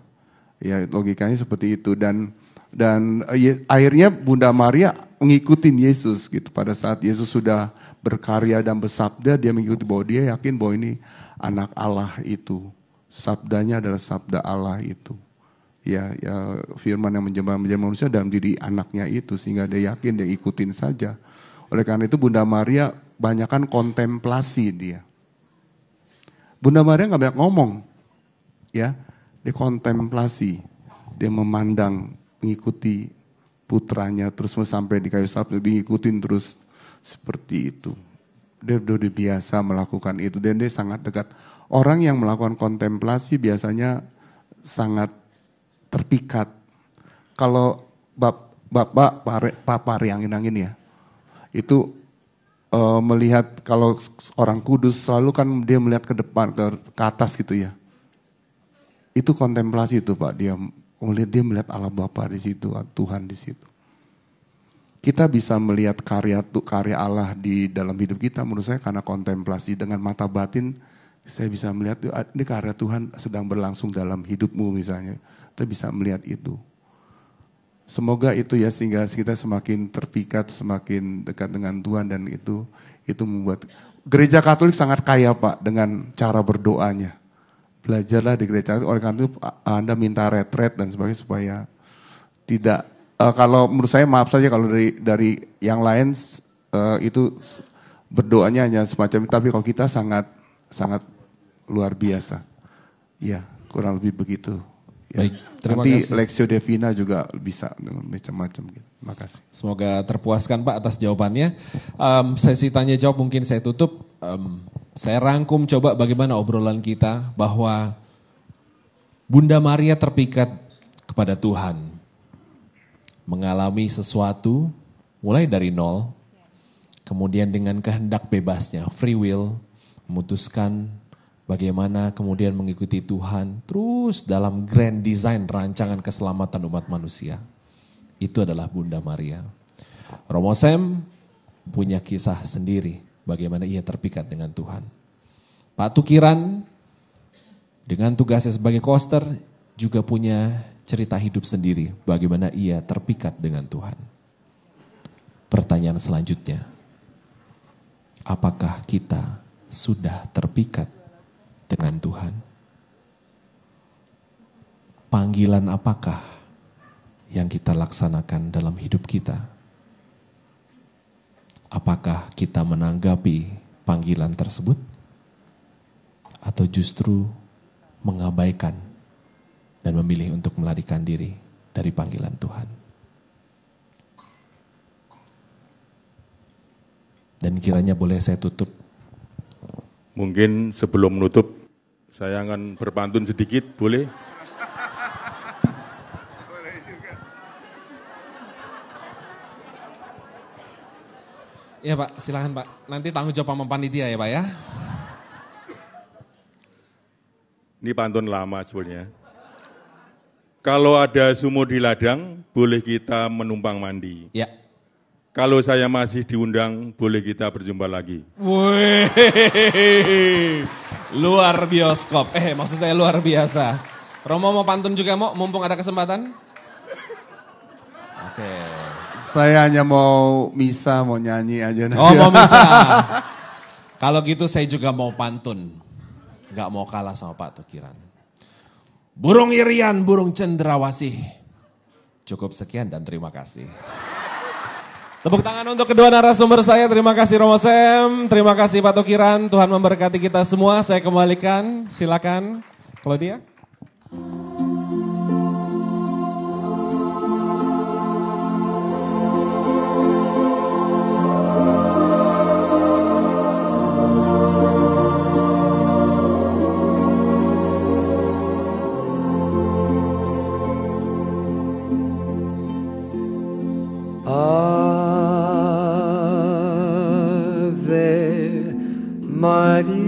Ya logikanya seperti itu. Dan akhirnya Bunda Maria ngikutin Yesus gitu. Pada saat Yesus sudah berkarya dan bersabda, dia mengikuti bahwa dia yakin bahwa ini anak Allah itu. Sabdanya adalah sabda Allah itu. Ya firman yang menjadi manusia dalam diri anaknya itu, sehingga dia yakin, dia ikutin saja. Oleh karena itu Bunda Maria banyakkan kontemplasi dia. Bunda Maria nggak banyak ngomong, ya, dia kontemplasi, dia memandang, mengikuti putranya terus sampai di kayu salib, diikutin terus seperti itu. Dia udah biasa melakukan itu dan dia sangat dekat. Orang yang melakukan kontemplasi biasanya sangat terpikat. Kalau Bapak Pari angin-angin ya, itu melihat kalau orang kudus selalu kan dia melihat ke depan, ke atas gitu ya. Itu kontemplasi itu Pak, dia melihat Allah Bapa di situ, Tuhan di situ. Kita bisa melihat karya Allah di dalam hidup kita, menurut saya karena kontemplasi dengan mata batin, saya bisa melihat ini karya Tuhan sedang berlangsung dalam hidupmu misalnya. Kita bisa melihat itu. Semoga itu ya, sehingga kita semakin terpikat, semakin dekat dengan Tuhan, dan itu membuat gereja Katolik sangat kaya Pak dengan cara berdoanya. Belajarlah di gereja Katolik, oleh karena itu Anda minta retret dan sebagainya supaya tidak, kalau menurut saya maaf saja kalau dari yang lain itu berdoanya hanya semacam itu, tapi kalau kita sangat luar biasa. Ya, kurang lebih begitu. Ya. Baik, terima Nanti kasih. Lexio Devina juga bisa dengan macam-macam. Gitu. Terima kasih. Semoga terpuaskan Pak atas jawabannya. Sesi tanya jawab mungkin saya tutup. Saya rangkum coba bagaimana obrolan kita bahwa Bunda Maria terpikat kepada Tuhan. Mengalami sesuatu mulai dari nol. Kemudian dengan kehendak bebasnya, free will, memutuskan bagaimana kemudian mengikuti Tuhan terus dalam grand design rancangan keselamatan umat manusia. Itu adalah Bunda Maria. Romo Sam punya kisah sendiri bagaimana ia terpikat dengan Tuhan. Pak Tukiran dengan tugasnya sebagai koster juga punya cerita hidup sendiri bagaimana ia terpikat dengan Tuhan. Pertanyaan selanjutnya, apakah kita sudah terpikat dengan Tuhan? Panggilan apakah yang kita laksanakan dalam hidup kita? Apakah kita menanggapi panggilan tersebut? Atau justru mengabaikan dan memilih untuk melarikan diri dari panggilan Tuhan? Dan kiranya boleh saya tutup. Mungkin sebelum menutup, saya akan berpantun sedikit, boleh? Iya Pak, silakan Pak. Nanti tanggung jawab sama panitia ya Pak ya. Ini pantun lama sebenarnya. Kalau ada sumur di ladang, boleh kita menumpang mandi. Ya. Kalau saya masih diundang, boleh kita berjumpa lagi. Wih, luar bioskop. Maksud saya luar biasa. Romo mau pantun juga mau, mumpung ada kesempatan? Oke. Saya hanya mau misa, mau nyanyi aja. Oh mau misa. Kalau gitu saya juga mau pantun. Gak mau kalah sama Pak Tukiran. Burung irian, burung cendrawasih. Cukup sekian dan terima kasih. Tepuk tangan untuk kedua narasumber saya. Terima kasih Romo Sem, terima kasih Pak Tukiran. Tuhan memberkati kita semua. Saya kembalikan, silakan Claudia. Ave Maria,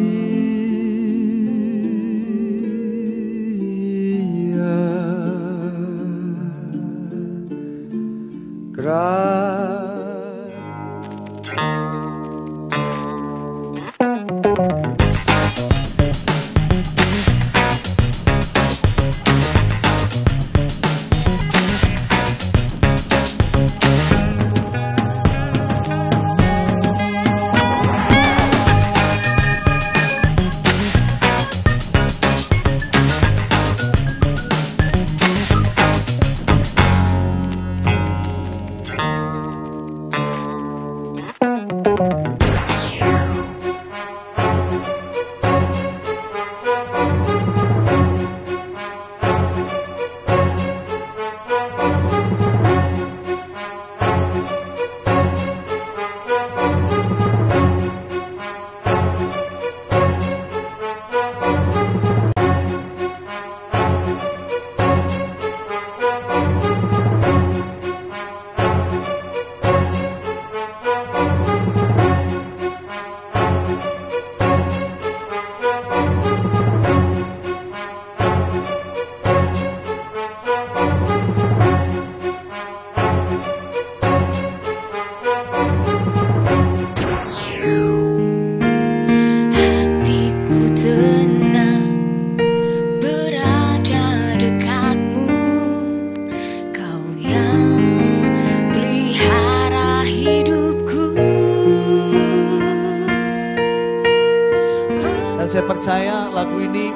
saya percaya lagu ini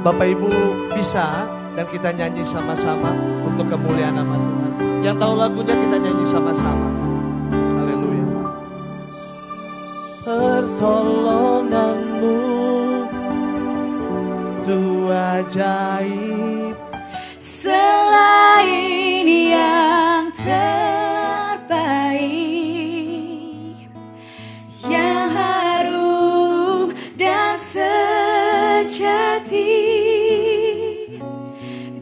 Bapak Ibu bisa dan kita nyanyi sama-sama untuk kemuliaan nama Tuhan. Yang tahu lagunya kita nyanyi sama-sama. Haleluya. Pertolonganmu tu ajaib, selain yang terbaik, yang harum dan sejati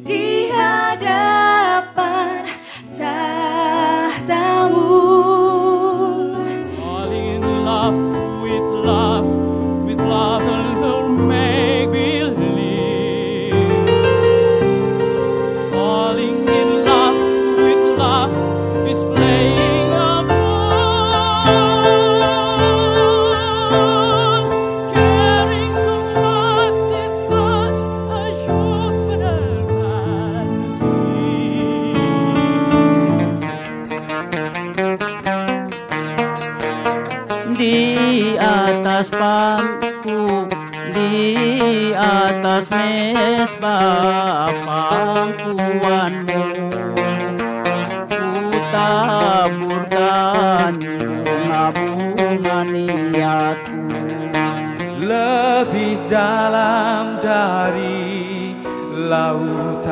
di hadapan tahtamu. Falling in love with love, with love will make believe. Falling in love with love is playing a fool. Caring to us is such a juvenile fantasy. Di atas pangku, di atas mesbah pangkuanmu, bunga-bunga niatku. Lebih dalam dari lautan.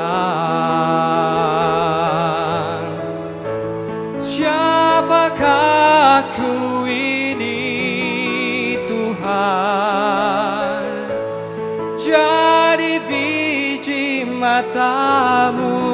Siapakah ku ini Tuhan, jadi biji matamu.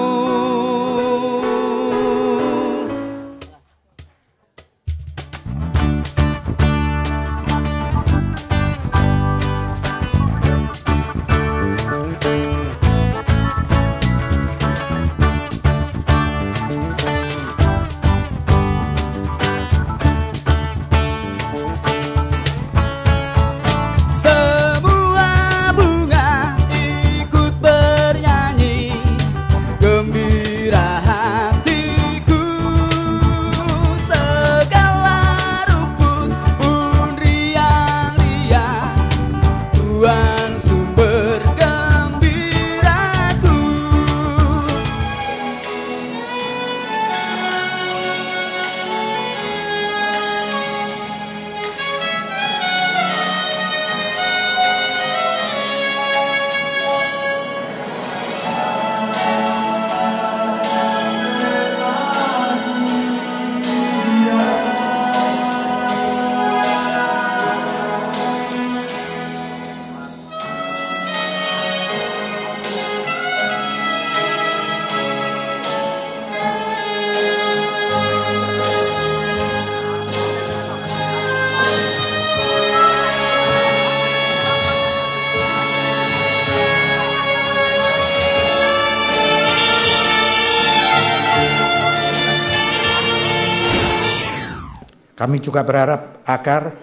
Kami juga berharap agar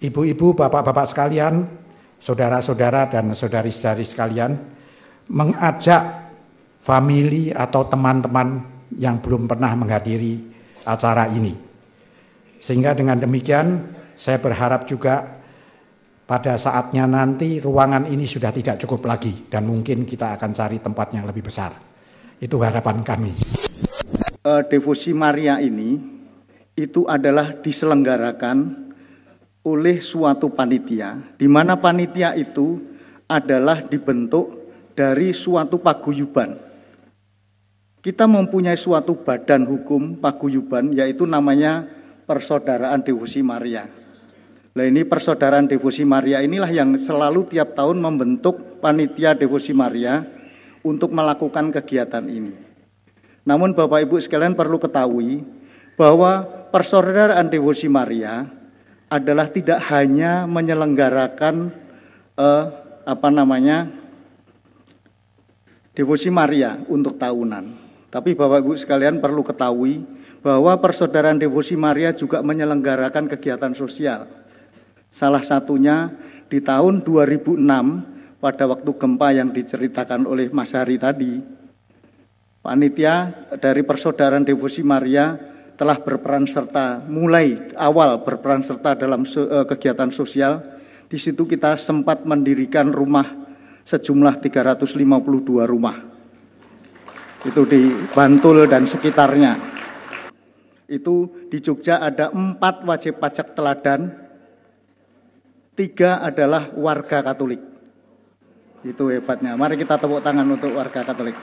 ibu-ibu, bapak-bapak sekalian, saudara-saudara dan saudari-saudari sekalian mengajak famili atau teman-teman yang belum pernah menghadiri acara ini. Sehingga dengan demikian saya berharap juga pada saatnya nanti ruangan ini sudah tidak cukup lagi dan mungkin kita akan cari tempat yang lebih besar. Itu harapan kami. Devosi Maria ini itu adalah diselenggarakan oleh suatu panitia, di mana panitia itu adalah dibentuk dari suatu paguyuban. Kita mempunyai suatu badan hukum paguyuban, yaitu namanya Persaudaraan Devosi Maria. Nah, ini Persaudaraan Devosi Maria inilah yang selalu tiap tahun membentuk panitia Devosi Maria untuk melakukan kegiatan ini. Namun Bapak Ibu sekalian perlu ketahui bahwa Persaudaraan Devosi Maria adalah tidak hanya menyelenggarakan Devosi Maria untuk tahunan, tapi Bapak Ibu sekalian perlu ketahui bahwa Persaudaraan Devosi Maria juga menyelenggarakan kegiatan sosial. Salah satunya di tahun 2006 pada waktu gempa yang diceritakan oleh Mas Hari tadi, panitia dari Persaudaraan Devosi Maria telah berperan serta, mulai awal berperan serta dalam kegiatan sosial. Di situ kita sempat mendirikan rumah sejumlah 352 rumah. Itu di Bantul dan sekitarnya. Itu di Jogja ada 4 wajib pajak teladan, 3 adalah warga Katolik. Itu hebatnya. Mari kita tepuk tangan untuk warga Katolik.